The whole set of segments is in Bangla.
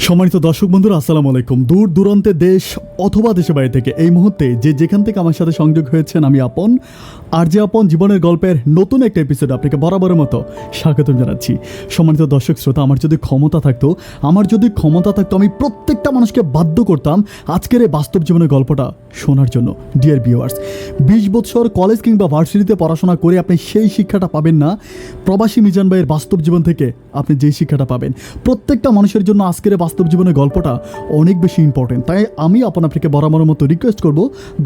সম্মানিত দর্শক বন্ধুরা, আসসালামু আলাইকুম। দূর দূরান্তে দেশ অথবা দেশের বাইরে থেকে এই মুহূর্তে যেখান থেকে আমার সাথে সংযোগ হয়েছেন, আমি আপন আর যে আপন জীবনের গল্পের নতুন একটা এপিসোড আপনাকে বরাবরের মতো স্বাগত জানাচ্ছি। সম্মানিত দর্শক শ্রোতা, আমার যদি ক্ষমতা থাকতো আমি প্রত্যেকটা মানুষকে বাধ্য করতাম আজকের এই বাস্তব জীবনের গল্পটা শোনার জন্য। ডিয়ার ভিউয়ার্স, 20 বছর কলেজ কিংবা ভার্সিটিতে পড়াশোনা করে আপনি সেই শিক্ষাটা পাবেন না, প্রবাসী মিজান ভাইয়ের বাস্তব জীবন থেকে আপনি যেই শিক্ষাটা পাবেন। প্রত্যেকটা মানুষের জন্য আজকের বাস্তব জীবনের গল্পটা অনেক বেশি ইম্পর্টেন্ট। তাই আমি আপনাকে বরাবরের মতো রিকোয়েস্ট করব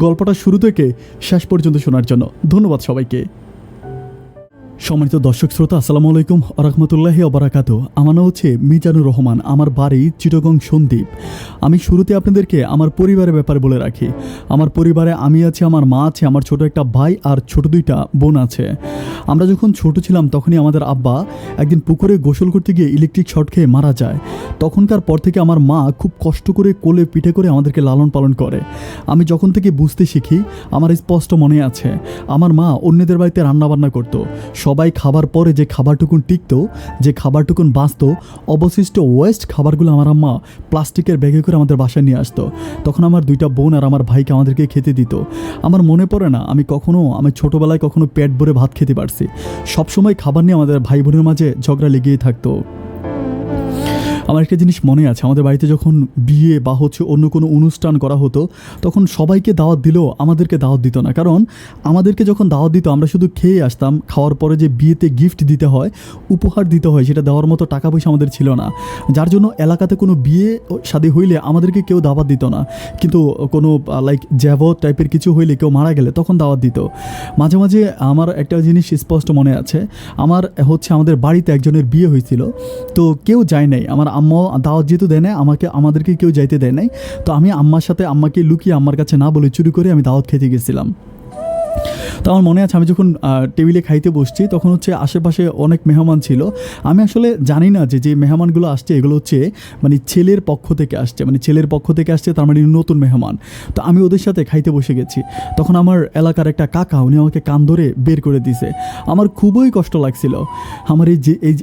গল্পটা শুরু থেকে শেষ পর্যন্ত শোনার জন্য। ধন্যবাদ সবাইকে। সম্মানিত দর্শক শ্রোতা, আসসালামু আলাইকুম রহমতুল্লাহি ওবারাকাতু। আমার নাম হচ্ছে মিজানুর রহমান, আমার বাড়ি চিটাগং সন্দ্বীপ। আমি শুরুতে আপনাদেরকে আমার পরিবারের ব্যাপারে বলে রাখি। আমার পরিবারে আমি আছি, আমার মা আছে, আমার ছোট একটা ভাই আর ছোট 2টা বোন আছে। আমরা যখন ছোট ছিলাম তখনই আমাদের আব্বা একদিন পুকুরে গোসল করতে গিয়ে ইলেকট্রিক শর্ট খেয়ে মারা যায়। তখনকার পর থেকে আমার মা খুব কষ্ট করে কোলে পিঠে করে আমাদেরকে লালন পালন করে। আমি যখন থেকে বুঝতে শিখি আমার স্পষ্ট মনে আছে, আমার মা অন্যদের বাড়িতে রান্নাবান্না করতো। সবাই খাবার পরে যে খাবারটুকুন টিকতো, যে খাবারটুকুন বাঁচতো, অবশিষ্ট ওয়েস্ট খাবারগুলো আমার আম্মা প্লাস্টিকের ব্যাগে করে আমাদের বাসায় নিয়ে আসতো। তখন আমার 2টা বোন আর আমার ভাইকে আমাদেরকে খেতে দিত। আমার মনে পড়ে না আমি ছোটোবেলায় কখনো পেট ভরে ভাত খেতে পারছি। সবসময় খাবার নিয়ে আমাদের ভাই বোনের মাঝে ঝগড়া লেগেই থাকতো। আমার একটা জিনিস মনে আছে, আমাদের বাড়িতে যখন বিয়ে বা অন্য কোনো অনুষ্ঠান করা হতো তখন সবাইকে দাওয়াত দিলেও আমাদেরকে দাওয়াত দিত না। কারণ আমাদেরকে যখন দাওয়াত দিত আমরা শুধু খেয়ে আসতাম। খাওয়ার পরে যে বিয়েতে গিফট দিতে হয়, উপহার দিতে হয়, সেটা দেওয়ার মতো টাকা পয়সা আমাদের ছিল না। যার জন্য এলাকাতে কোনো বিয়ে শাদী হইলে আমাদেরকে কেউ দাওয়াত দিত না। কিন্তু কোনো জ্যাভো টাইপের কিছু হইলে, কেউ মারা গেলে তখন দাওয়াত দিত। মাঝে মাঝে আমার একটা জিনিস স্পষ্ট মনে আছে, আমাদের বাড়িতে একজনের বিয়ে হয়েছিল, তো কেউ যায় নাই। আমার আম্মা দাওয়াত যেহেতু দেয় না, আমাদেরকে কেউ যাইতে দেয় নাই। তো আমি আম্মাকে লুকিয়ে, আম্মার কাছে না বলে চুরি করে আমি দাওয়াত খেতে গেছিলাম। তো আমার মনে আছে আমি যখন টেবিলে খাইতে বসছি তখন আশেপাশে অনেক মেহমান ছিল। আমি আসলে জানি না যে মেহমানগুলো আসছে এগুলো ছেলের পক্ষ থেকে আসছে, তার মানে নতুন মেহমান। তো আমি ওদের সাথে খাইতে বসে গেছি। তখন আমার এলাকার একটা কাকা, উনি আমাকে কান ধরে বের করে দিছে। আমার খুবই কষ্ট লাগছিল। আমার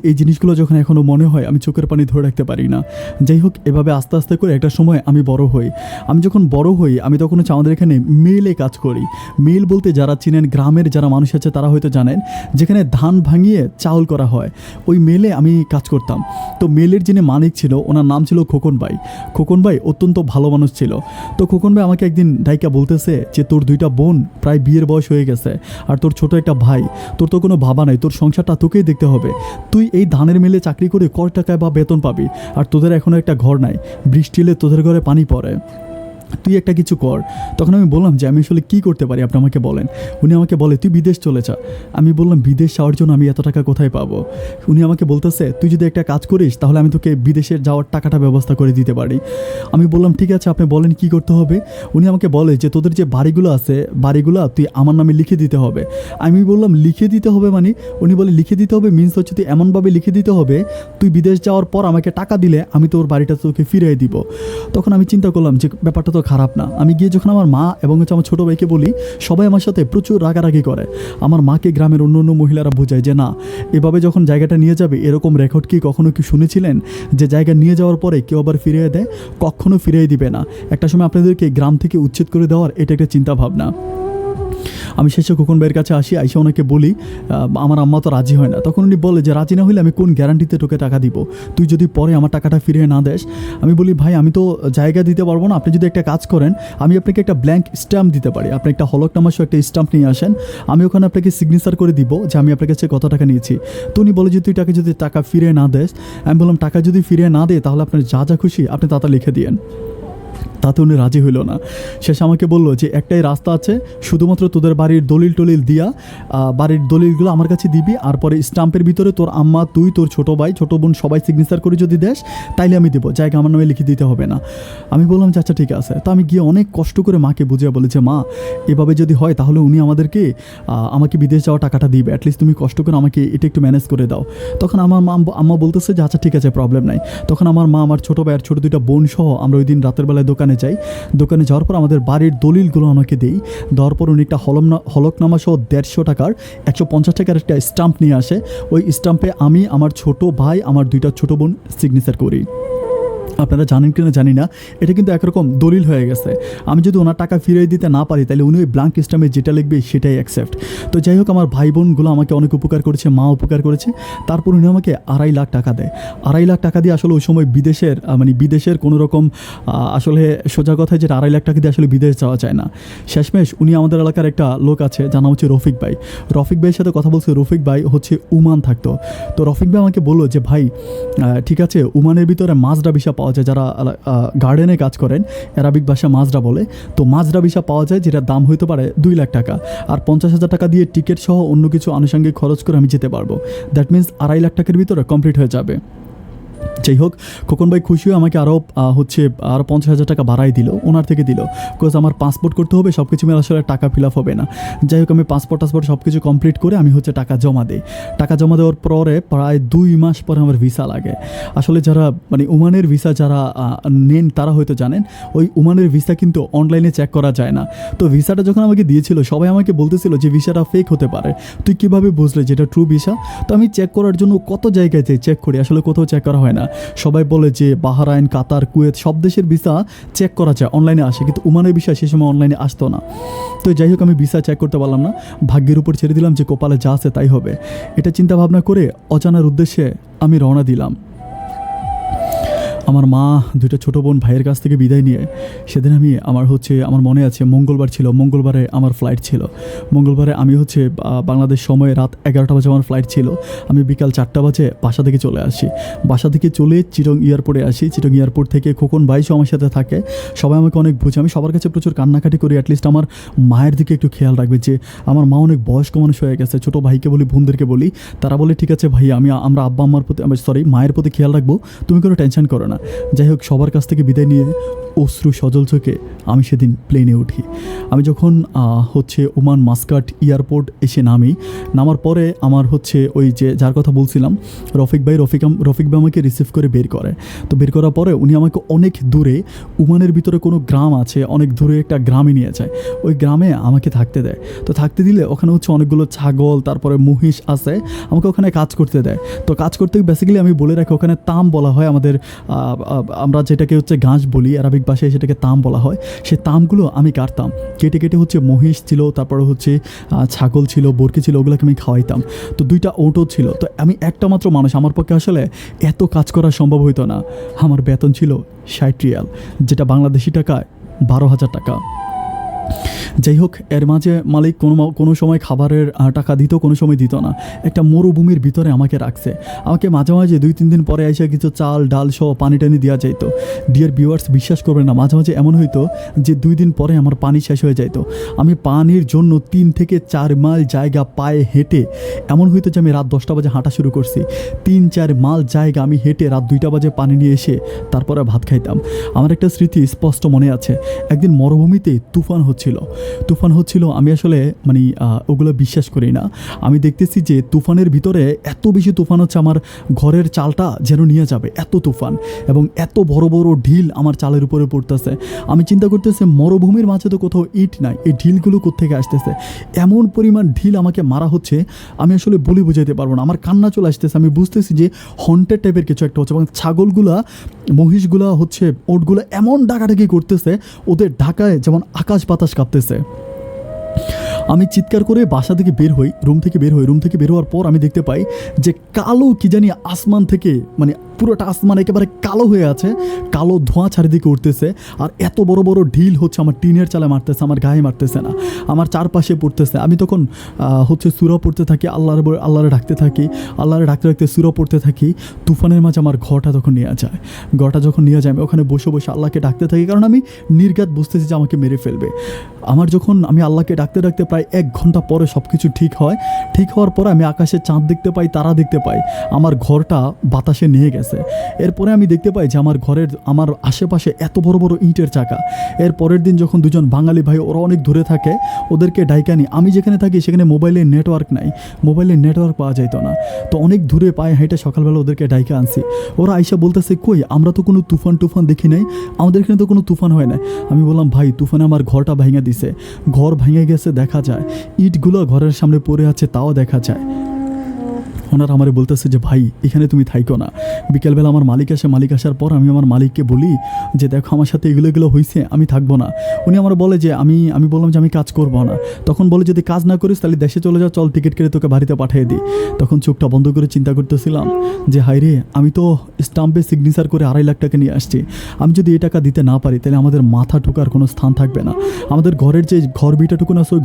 এই জিনিসগুলো যখন এখনও মনে হয় আমি চোখের পানি ধরে রাখতে পারি না। যাই হোক, এভাবে আস্তে আস্তে করে একটা সময় আমি বড় হই। আমি যখন বড় হই আমি তখন আমাদের এখানে মিলে কাজ করি। মিল বলতে যারা চিনেন, গ্রামের যারা মানুষ আছে তারা হয়তো জানেন, যেখানে ধান ভাঙিয়ে চাউল করা হয়, ওই মেলে আমি কাজ করতাম। তো মেলের যিনি মালিক ছিল ওনার নাম ছিল খোকন ভাই। খোকন ভাই অত্যন্ত ভালো মানুষ ছিল। তো খোকন ভাই আমাকে একদিন ডাইকা বলতেছে যে তোর 2টা বোন প্রায় বিয়ের বয়স হয়ে গেছে, আর তোর ছোট একটা ভাই, তোর তো কোনো বাবা নাই, তোর সংসারটা তোকেই দেখতে হবে। তুই এই ধানের মেলে চাকরি করে কয় টাকায় বা বেতন পাবি, আর তোদের এখনও একটা ঘর নাই, বৃষ্টি এলে তোদের ঘরে পানি পড়ে, তুই একটা কিছু কর। তখন আমি বললাম যে আমি আসলে কী করতে পারি, আপনি আমাকে বলেন। উনি আমাকে বলে তুই বিদেশ চলে যা। আমি বললাম বিদেশ যাওয়ার জন্য আমি এত টাকা কোথায় পাবো? উনি আমাকে বলতেছে তুই যদি একটা কাজ করিস তাহলে আমি তোকে বিদেশে যাওয়ার টাকাটা ব্যবস্থা করে দিতে পারি। আমি বললাম ঠিক আছে, আপনি বলেন কী করতে হবে। উনি আমাকে বলে যে তোদের যে বাড়িগুলো আছে, বাড়িগুলো তুই আমার নামে লিখে দিতে হবে। আমি বললাম লিখে দিতে হবে মানে? উনি বলে লিখে দিতে হবে মিনস তুই এমনভাবে লিখে দিতে হবে তুই বিদেশ যাওয়ার পর আমাকে টাকা দিলে আমি তোর বাড়িটা তোকে ফিরিয়ে দিব। তখন আমি চিন্তা করলাম যে ব্যাপারটা তো খারাপ না। আমি গিয়ে যখন আমার মা এবং আমার ছোটো ভাইকে বলি, সবাই আমার সাথে প্রচুর রাগারাগি করে। আমার মাকে গ্রামের অন্য মহিলারা বোঝায় যে না, এভাবে যখন জায়গাটা নিয়ে যাবে, এরকম রেকর্ড কি কখনো কি শুনেছিলেন যে জায়গা নিয়ে যাওয়ার পরে কেউ আবার ফিরিয়ে দেয়? কখনো ফিরিয়ে দিবে না। একটা সময় আপনাদেরকে গ্রাম থেকে উচ্ছেদ করে দেওয়ার এটা একটা চিন্তা ভাবনা। আমি শেষে খোকন ভাইয়ের কাছে আসি, আইসা ওনাকে বলি আমার আম্মা তো রাজি হয় না। তখন উনি বলে যে রাজি না হলে আমি কোন গ্যারান্টিতে তোকে টাকা দিব, তুই যদি পরে আমার টাকাটা ফিরিয়ে না দেস? আমি বলি ভাই আমি তো জায়গা দিতে পারবো না, আপনি যদি একটা কাজ করেন আমি আপনাকে একটা ব্ল্যাঙ্ক স্ট্যাম্প দিতে পারি, আপনি একটা হলফনামা সহ একটা স্ট্যাম্প নিয়ে আসেন, আমি ওখানে আপনাকে সিগনেচার করে দিব যে আমি আপনার কাছে কত টাকা নিয়েছি। তো উনি বলে যে তুই যদি টাকা ফিরিয়ে না দেস। আমি বললাম টাকা যদি ফিরিয়ে না দেয় তাহলে আপনার যা খুশি আপনি তাতে লিখে দিয়েন। তাতে উনি রাজি হইল না। শেষে আমাকে বললো যে একটাই রাস্তা আছে, শুধুমাত্র তোদের বাড়ির দলিল দিয়া বাড়ির দলিলগুলো আমার কাছে দিবি, আর পরে স্টাম্পের ভিতরে তোর আম্মা, তুই, তোর ছোটো ভাই, ছোটো বোন সবাই সিগনেচার করে যদি দেস তাইলে আমি দেবো, জায়গা আমার নামে লিখে দিতে হবে না। আমি বললাম যে আচ্ছা ঠিক আছে। তো আমি গিয়ে অনেক কষ্ট করে মাকে বুঝিয়ে বলি যে মা এভাবে যদি হয় তাহলে উনি আমাকে বিদেশ যাওয়ার টাকাটা দিবে, অ্যাটলিস্ট তুমি কষ্ট করে আমাকে এটা একটু ম্যানেজ করে দাও। তখন আমার আম্মা বলতেছে যে আচ্ছা ঠিক আছে, প্রবলেম নাই। তখন আমার মা, আমার ছোটো ভাই আর ছোটো 2টা বোন সহ আমরা ওই দিন রাতের বেলায় দোকানে যাই। দোকানে যাওয়ার পর আমাদের বাড়ির দলিলগুলো আমাকে দেই। দেওয়ার পর উনি একটা হলফনামা সহ 150 টাকার 150 টাকার একটা স্টাম্প নিয়ে আসে। ওই স্টাম্পে আমি, আমার ছোটো ভাই, আমার 2টা ছোটো বোন সিগনেচার করি। আপনারা জানেন কিনা জানি না, এটা কিন্তু একরকম দলিল হয়ে গেছে। আমি যদি ওনার টাকা ফিরিয়ে দিতে না পারি তাহলে উনি ওই ব্ল্যাঙ্ক স্ট্যাম্পে যেটা লিখবে সেটাই অ্যাকসেপ্ট। তো যাই হোক, আমার ভাই বোনগুলো আমাকে অনেক উপকার করেছে, মা উপকার করেছে। তারপর উনি আমাকে 2.5 লাখ টাকা দেয়। 2.5 লাখ টাকা দিয়ে আসলে ওই সময় বিদেশের কোনো রকম আসলে সোজা কথায় যেটা 2.5 লাখ টাকা দিয়ে আসলে বিদেশ যাওয়া যায় না। শেষমেশ উনি আমাদের এলাকার একটা লোক আছে, জানা হচ্ছে রফিক ভাই। রফিক ভাইয়ের সাথে কথা বলছে। রফিক ভাই হচ্ছে ওমান থাকতো। তো রফিক ভাই আমাকে বললো যে ভাই ঠিক আছে, ওমানের ভিতরে মাজরা ভিসা পাওয়া যায়, যারা গার্ডেনে কাজ করেন অ্যারাবিক ভাষা মাজরা বলে। তো মাজরা ভিসা পাওয়া যায়, যেটার দাম হইতে পারে 2 লাখ টাকা। আর 50,000 টাকা দিয়ে টিকিট সহ অন্য কিছু আনুষঙ্গিক খরচ করে আমি যেতে পারবো। দ্যাট মিনস 2.5 লাখ টাকার ভিতরে কমপ্লিট হয়ে যাবে। যাই হোক, খোকন ভাই খুশি হয়ে আমাকে আরও 50,000 টাকা বাড়াই দিল, ওনার থেকে দিল। বিকজ আমার পাসপোর্ট করতে হবে, সব কিছু মিলে আসলে টাকা ফিল আপ হবে না। যাই হোক, আমি পাসপোর্ট সব কিছু কমপ্লিট করে আমি টাকা জমা দিই। টাকা জমা দেওয়ার পরে প্রায় 2 মাস পরে আমার ভিসা লাগে। আসলে যারা ওমানের ভিসা যারা নেন তারা হয়তো জানেন, ওই ওমানের ভিসা কিন্তু অনলাইনে চেক করা যায় না। তো ভিসাটা যখন আমাকে দিয়েছিল, সবাই আমাকে বলতেছিল যে ভিসাটা ফেক হতে পারে। তুই কীভাবে বুঝলে যে এটা ট্রু ভিসা? তো আমি চেক করার জন্য কত জায়গায় যাই, চেক করি, আসলে কোথাও চেক করা হয় না। সবাই বলে যে বাহরাইন, কাতার, কুয়েত সব দেশের ভিসা চেক করা যায়, অনলাইনে আসে, কিন্তু ওমানের ভিসা সে সময় অনলাইনে আসতো না। তো যাই হোক, আমি ভিসা চেক করতে পারলাম না। ভাগ্যের উপর ছেড়ে দিলাম যে কপালে যা আছে তাই হবে। এটা চিন্তা ভাবনা করে অজানার উদ্দেশ্যে আমি রওনা দিলাম। আমার মা, 2টা ছোটো বোন, ভাইয়ের কাছ থেকে বিদায় নিয়ে সেদিন আমার মনে আছে মঙ্গলবার ছিল। মঙ্গলবারে আমার ফ্লাইট ছিল। মঙ্গলবারে আমি বাংলাদেশ সময়ে রাত 11টা বাজে আমার ফ্লাইট ছিল। আমি বিকাল 4টা বাজে বাসা থেকে চলে আসি। বাসা থেকে চলে চিটং এয়ারপোর্টে আসি। চিটং এয়ারপোর্ট থেকে খোকন ভাইসও আমার সাথে থাকে। সবাই আমাকে অনেক বুঝে। আমি সবার কাছে প্রচুর কান্নাকাটি করি, অ্যাটলিস্ট আমার মায়ের দিকে একটু খেয়াল রাখবে, যে আমার মা অনেক বয়স্ক মানুষ হয়ে গেছে। ছোটো ভাইকে বলি, বোনদেরকে বলি, তারা বলে ঠিক আছে ভাই, আমরা আব্বা আম্মার প্রতি মায়ের প্রতি খেয়াল রাখবো, তুমি কোনো টেনশন করো না। যাই হোক, সবার কাছ থেকে বিদায় নিয়ে অশ্রু সজল চোখে আমি সেদিন প্লেনে উঠি। আমি যখন ওমান মাস্কাট এয়ারপোর্ট এসে নামার পরে আমার ওই যে যার কথা বলছিলাম রফিক ভাই আমাকে রিসিভ করে বের করে। তো বের করার পরে উনি আমাকে অনেক দূরে, ওমানের ভিতরে কোনো গ্রাম আছে, অনেক দূরে একটা গ্রামে নিয়ে যায়। ওই গ্রামে আমাকে থাকতে দেয়। তো থাকতে দিলে ওখানে অনেকগুলো ছাগল, তারপরে মহিষ আছে, আমাকে ওখানে কাজ করতে দেয়। তো কাজ করতে বেসিক্যালি আমি বলে রাখি, ওখানে তাম বলা হয় আমাদের, আমরা যেটাকে ঘাস বলি, আরবিক ভাষায় সেটাকে তাম বলা হয়। সেই তামগুলো আমি কাটতাম, কেটে কেটে মহিষ ছিল, তারপরে ছাগল ছিল, বরকি ছিল, ওগুলোকে আমি খাওয়াইতাম। তো 2টা ওটও ছিল। তো আমি একটা মাত্র মানুষ, আমার পক্ষে আসলে এত কাজ করা সম্ভব হইতো না। আমার বেতন ছিল 60 রিয়াল, যেটা বাংলাদেশি টাকায় 12,000 টাকা। যাই হোক, এর মাঝে মালিক কোনো সময় খাবারের টাকা দিত, কোনো সময় দিত না। একটা মরুভূমির ভিতরে আমাকে রাখছে। আমাকে মাঝে মাঝে 2-3 দিন পরে এসে কিছু চাল ডাল সহ পানি টানি দেওয়া যাইতো। ডিয়ার ভিউয়ার্স, বিশ্বাস করবেন না, মাঝে মাঝে এমন হইতো যে 2 দিন পরে আমার পানি শেষ হয়ে যাইতো। আমি পানির জন্য 3 থেকে 4 মাইল জায়গা পায়ে হেঁটে, এমন হইতো যে আমি রাত 10টা বাজে হাঁটা শুরু করছি। 3-4 মাইল জায়গা আমি হেঁটে রাত 2টা বাজে পানি নিয়ে এসে তারপরে ভাত খাইতাম। আমার একটা স্মৃতি স্পষ্ট মনে আছে। একদিন মরুভূমিতে তুফান হচ্ছিল। আমি আসলে ওগুলো বিশ্বাস করি না। আমি দেখতেছি যে তুফানের ভিতরে এত বেশি তুফান হচ্ছে, আমার ঘরের চালটা যেন নিয়ে যাবে, এত তুফান, এবং এত বড় বড় ঢিল আমার চালের উপরে পড়তেছে। আমি চিন্তা করতেছি মরুভূমির মাঝে তো কোথাও ইট নাই, এই ঢিলগুলো কোত্থেকে আসতেছে? এমন পরিমাণ ঢিল আমাকে মারা হচ্ছে, আমি আসলে বলে বোঝাইতে পারবো না। আমার কান্না চলে আসতেছে। আমি বুঝতেছি যে হন্টেড টাইপের কিছু একটা হচ্ছে, এবং ছাগলগুলা, মহিষগুলা, ওটগুলা এমন ডাকাডাকি করতেছে, ওদের ঢাকায় যেমন আকাশ বাতাস কাঁপতেছে। আমি চিৎকার করে বাসা থেকে বের হই, রুম থেকে বের হওয়ার পর আমি দেখতে পাই যে কালো কি জানি আসমান থেকে, পুরোটা আসমান একেবারে কালো হয়ে আছে, কালো ধোঁয়া চারিদিকে উঠতেছে। আর এত বড় বড় ঢিল আমার টিনের চালে মারতেছে, আমার গায়ে মারতেছে না, আমার চারপাশে পড়তেছে। আমি তখন সূরা পড়তে থাকি, আল্লাহরে ডাকতে থাকি, আল্লাহরে ডাকতে সূরা পড়তে থাকি। তুফানের মাঝে আমার ঘরটা যখন নিয়ে যায় আমি ওখানে বসে আল্লাহকে ডাকতে থাকি, কারণ আমি নির্ঘাত বুঝতেছি যে আমাকে মেরে ফেলবে। আমি আল্লাহকে ডাকতে প্রায় 1 ঘন্টা পরে সব কিছু ঠিক হওয়ার পরে আমি আকাশে চাঁদ দেখতে পাই, তারা দেখতে পাই। আমার ঘরটা বাতাসে নিয়ে গেছে। এরপরে আমি দেখতে পাই যে আমার আশেপাশে এত বড় বড় ইটের চাকা। এর পরের দিন যখন 2জন বাঙালি ভাই, ওরা অনেক দূরে থাকে, ওদেরকে ডাইকা নি। আমি যেখানে থাকি সেখানে মোবাইলের নেটওয়ার্ক নাই, পাওয়া যাইত না। তো অনেক দূরে পায়ে হেঁটে সকালবেলা ওদেরকে ডাইকা আনছি। ওরা আইসা বলতেছে, কই, আমরা তো কোনো তুফান দেখি নাই, আমাদের এখানে তো কোনো তুফান হয় না। আমি বললাম, ভাই, তুফানে আমার ঘরটা ভেঙে দিছে, ঘর ভেঙে গেছে, দেখা যায় ইটগুলো ঘরের সামনে পড়ে আছে, তাও দেখা যায়। ওনারা আমারে বলতেছে যে ভাই এখানে তুমি থাইকো না। বিকেলবেলা আমার মালিক আসে, মালিক আসার পর আমি আমার মালিককে বলি যে দেখো আমার সাথে এগুলো হয়েছে, আমি থাকবো না। উনি আমার বলে যে আমি বললাম যে আমি কাজ করবো না। তখন বলে যদি কাজ না করিস তাহলে দেশে চলে যা, চল টিকিট কেটে তোকে বাড়িতে পাঠিয়ে দিই। তখন চোখটা বন্ধ করে চিন্তা করতেছিলাম যে হাই রে, আমি তো স্টাম্পে সিগনেচার করে 2.5 লাখ টাকা নিয়ে আসছি। আমি যদি এই টাকা দিতে না পারি তাহলে আমাদের মাথা ঠোকার কোনো স্থান থাকবে না। আমাদের ঘরের যে ঘর বিটাটুকুন আছে ওই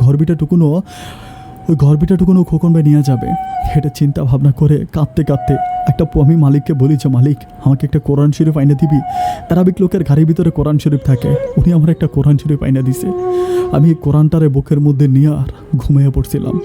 ঘর বিটাটুকুনও খোকন ভাই নিয়ে যাবে। এটা চিন্তা ভাবনা করে কাঁদতে কাঁদতে আমি মালিককে বলি যে মালিক আমাকে একটা কোরআন শরীফ আইনা দিবি। অ্যারাবিক লোকের গাড়ির ভিতরে কোরআন শরীফ থাকে, উনি আমার একটা কোরআন শরীফ আইনা দিছে। আমি এই কোরআনটারে বুকের মধ্যে নিয়ে আর ঘুমিয়ে পড়ছিলাম।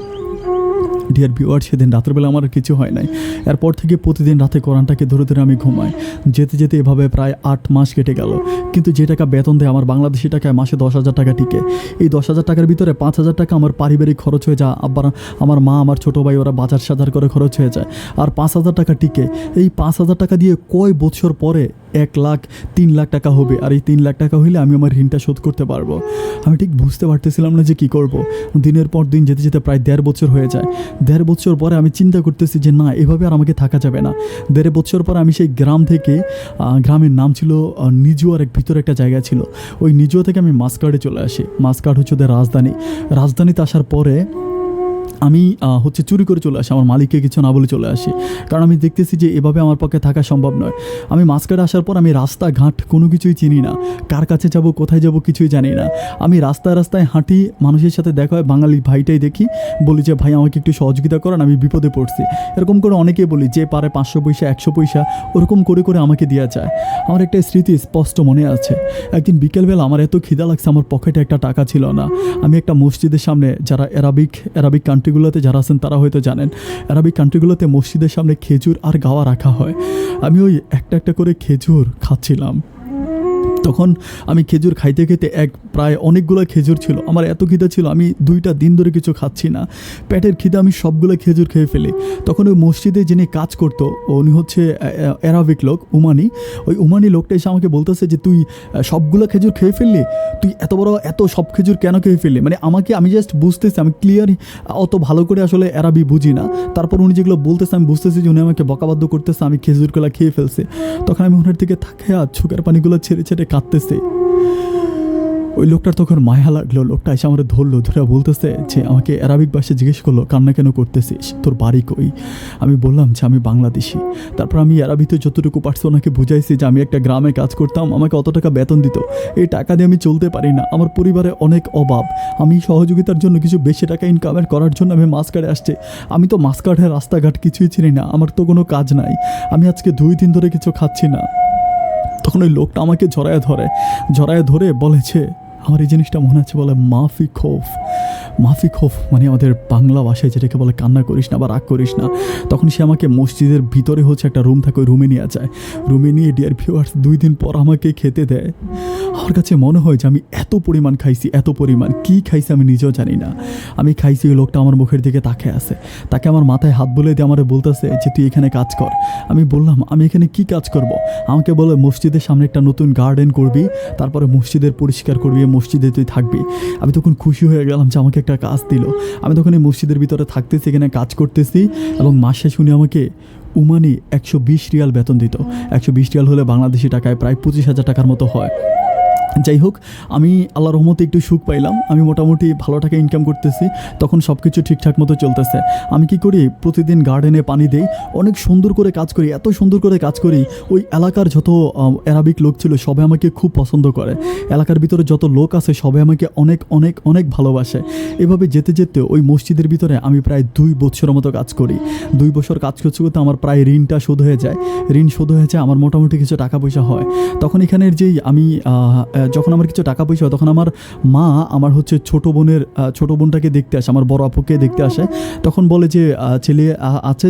ডিয়ার ভিউয়ার, সেদিন রাতের বেলা আমার কিছু হয় নাই। এরপর থেকে প্রতিদিন রাতে কোরআনটাকে ধরে ধরে আমি ঘুমাই। যেতে যেতে এভাবে প্রায় 8 মাস কেটে গেল। কিন্তু যে টাকা বেতন দেয় আমার বাংলাদেশি টাকায় মাসে 10,000 টাকা টিকে। এই 10,000 টাকার ভিতরে 5,000 টাকা আমার পারিবারিক খরচ হয়ে যায়, আবার আমার মা আমার ছোটো ভাই ওরা বাজার সাজার করে খরচ হয়ে যায়, আর 5,000 টাকা টিকে। এই 5,000 টাকা দিয়ে কয় বছর পরে 1 লাখ 3 লাখ টাকা হবে, আর এই 3 লাখ টাকা হইলে আমি আমার ঋণটা শোধ করতে পারবো। আমি ঠিক বুঝতে পারতেছিলাম না যে কী করব। দিনের পর দিন যেতে যেতে প্রায় 1.5 বছর হয়ে যায়। 1.5 বছর পরে আমি চিন্তা করতেছি যে না, এভাবে আর আমাকে থাকা যাবে না। 1.5 বছর পরে আমি সেই গ্রাম থেকে, গ্রামের নাম ছিল নিজুয়ার ভিতরে একটা জায়গা ছিল, ওই নিজুয়া থেকে আমি মাসকাটে চলে আসি। মাসকাট হচ্ছে ওদের রাজধানীতে আসার পরে আমি চুরি করে চলে আসি, আমার মালিককে কিছু না বলে চলে আসি। কারণ আমি দেখতেছি যে এভাবে আমার পক্ষে থাকা সম্ভব নয়। আমি মাসকাটে আসার পর আমি রাস্তাঘাট কোনো কিছুই চিনি না, কার কাছে যাব কোথায় যাব কিছুই জানি না। আমি রাস্তায় হাঁটি, মানুষের সাথে দেখা হয়, বাঙালি ভাইটাই দেখি, বলি যে ভাই আমাকে একটু সহযোগিতা করেন, আমি বিপদে পড়ছি। এরকম করে অনেকেই বলি, যে পারে 500 পয়সা 100 পয়সা ওরকম করে করে আমাকে দেওয়া যায়। আমার একটা স্মৃতি স্পষ্ট মনে আছে। একদিন বিকেলবেলা আমার এত খিদা লাগছে, আমার পকেটে একটা টাকা ছিল না। আমি একটা মসজিদের সামনে, যারা অ্যারাবিক কান্ট্রিগুলোতে যারা আছেন তারা হয়তো জানেন, অ্যারাবিক কান্ট্রিগুলোতে মসজিদের সামনে খেজুর আর গাওয়া রাখা হয়। আমি ওই একটা একটা করে খেজুর খাচ্ছিলাম। তখন আমি খেজুর খাইতে খেতে প্রায় অনেকগুলো খেজুর ছিল। আমার এত খিদা ছিল, আমি 2টা দিন ধরে কিছু খাচ্ছি না। পেটের খিদা, আমি সবগুলো খেজুর খেয়ে ফেলি। তখন ওই মসজিদে যিনি কাজ করতো, উনি হচ্ছে অ্যারাবিক লোক, উমানি। ওই উমানি লোকটা এসে আমাকে বলতেছে যে তুই সবগুলো খেজুর খেয়ে ফেললি, তুই এত সব খেজুর কেন খেয়ে ফেললি। মানে আমি জাস্ট বুঝতেছি, আমি ক্লিয়ার অত ভালো করে আসলে অ্যারাবি বুঝি না। তারপর উনি যেগুলো বলতেছে আমি বুঝতেছি যে উনি আমাকে বকাবাদ্য করতেছে, আমি খেজুরগুলো খেয়ে ফেলছি। তখন আমি ওনার দিকে তাকিয়ে চোখের পানিগুলো ছেড়ে ছেড়ে কাঁদতেছে। ওই লোকটার তখন মায়া লাগলো। লোকটা এসে আমার ধরে বলতেছে যে আমাকে অ্যারাবিক ভাষায় জিজ্ঞেস করলো, কান্না কেন করতেছিস, তোর বাড়ি কই? আমি বললাম যে আমি বাংলাদেশি। তারপর আমি অ্যারাবিতে যতটুকু পারছি ওনাকে বুঝাইছি যে আমি একটা গ্রামে কাজ করতাম, আমাকে অত টাকা বেতন দিত, এই টাকা দিয়ে আমি চলতে পারি না, আমার পরিবারে অনেক অভাব, আমি সহযোগিতার জন্য কিছু বেশি টাকা ইনকামের করার জন্য আমি মাসকাটে আসছি। আমি তো মাসকাটের রাস্তাঘাট কিছুই চিনি না, আমার তো কোনো কাজ নাই, আমি আজকে 2 দিন ধরে কিছু খাচ্ছি না। তখন ওই লোকটা আমাকে জড়ায় ধরে বলেছে, আমার এই জিনিসটা মনে আছে, বলে মাফি খোফ মানে আমাদের বাংলা ভাষায় যেটাকে বলে কান্না করিস না বা রাগ করিস না। তখন সে আমাকে মসজিদের ভিতরে একটা রুম থাকে, ওই রুমে নিয়ে যায়। রুমে নিয়ে ডিয়ার ভিউয়ার্স 2 দিন পর আমাকে খেতে দেয়। আমার কাছে মনে হয় যে আমি এত পরিমাণ কী খাইছি আমি নিজেও জানি না। আমি খাইছি, ওই লোকটা আমার মুখের দিকে তাকিয়ে আছে, তাকে আমার মাথায় হাত বুলিয়ে দিয়ে আমার বলতেছে যে তুই এখানে কাজ কর। আমি বললাম আমি এখানে কি কাজ করব? আমাকে বলে মসজিদের সামনে একটা নতুন গার্ডেন করবি, তারপরে মসজিদের পরিষ্কার করবি, মসজিদে তুই থাকবি। আমি তখন খুশি হয়ে গেলাম যে আমাকে একটা কাজ দিল। আমি তখন এই মসজিদের ভিতরে থাকতেছি, এখানে কাজ করতেছি, এবং মাসে শুনে আমাকে উমানি 120 রিয়াল বেতন দিত। 120 রিয়াল হলে বাংলাদেশি টাকায় প্রায় 25,000 টাকার মতো হয়। যাই হোক, আমি আল্লাহর রহমতে একটু সুখ পাইলাম, আমি মোটামুটি ভালো টাকা ইনকাম করতেছি, তখন সব কিছু ঠিকঠাক মতো চলতেছে। আমি কি করি, প্রতিদিন গার্ডেনে পানি দেই, অনেক সুন্দর করে কাজ করি, এত সুন্দর করে কাজ করি, ওই এলাকার যত অ্যারাবিক লোক ছিল সবাই আমাকে খুব পছন্দ করে। এলাকার ভিতরে যত লোক আছে সবাই আমাকে অনেক অনেক অনেক ভালোবাসে। এভাবে যেতে যেতে ওই মসজিদের ভিতরে আমি প্রায় 2 বছরের মতো কাজ করি। 2 বছর কাজ করতে করতে আমার প্রায় ঋণটা শোধ হয়ে যায়। আমার মোটামুটি কিছু টাকা পয়সা হয়। তখন এখানের যেই আমি যখন আমার কিছু টাকা পয়সা হয়, তখন আমার মা আমার ছোট বোনটাকে দেখতে আসে, আমার বড় আপুকে দেখতে আসে। তখন বলে যে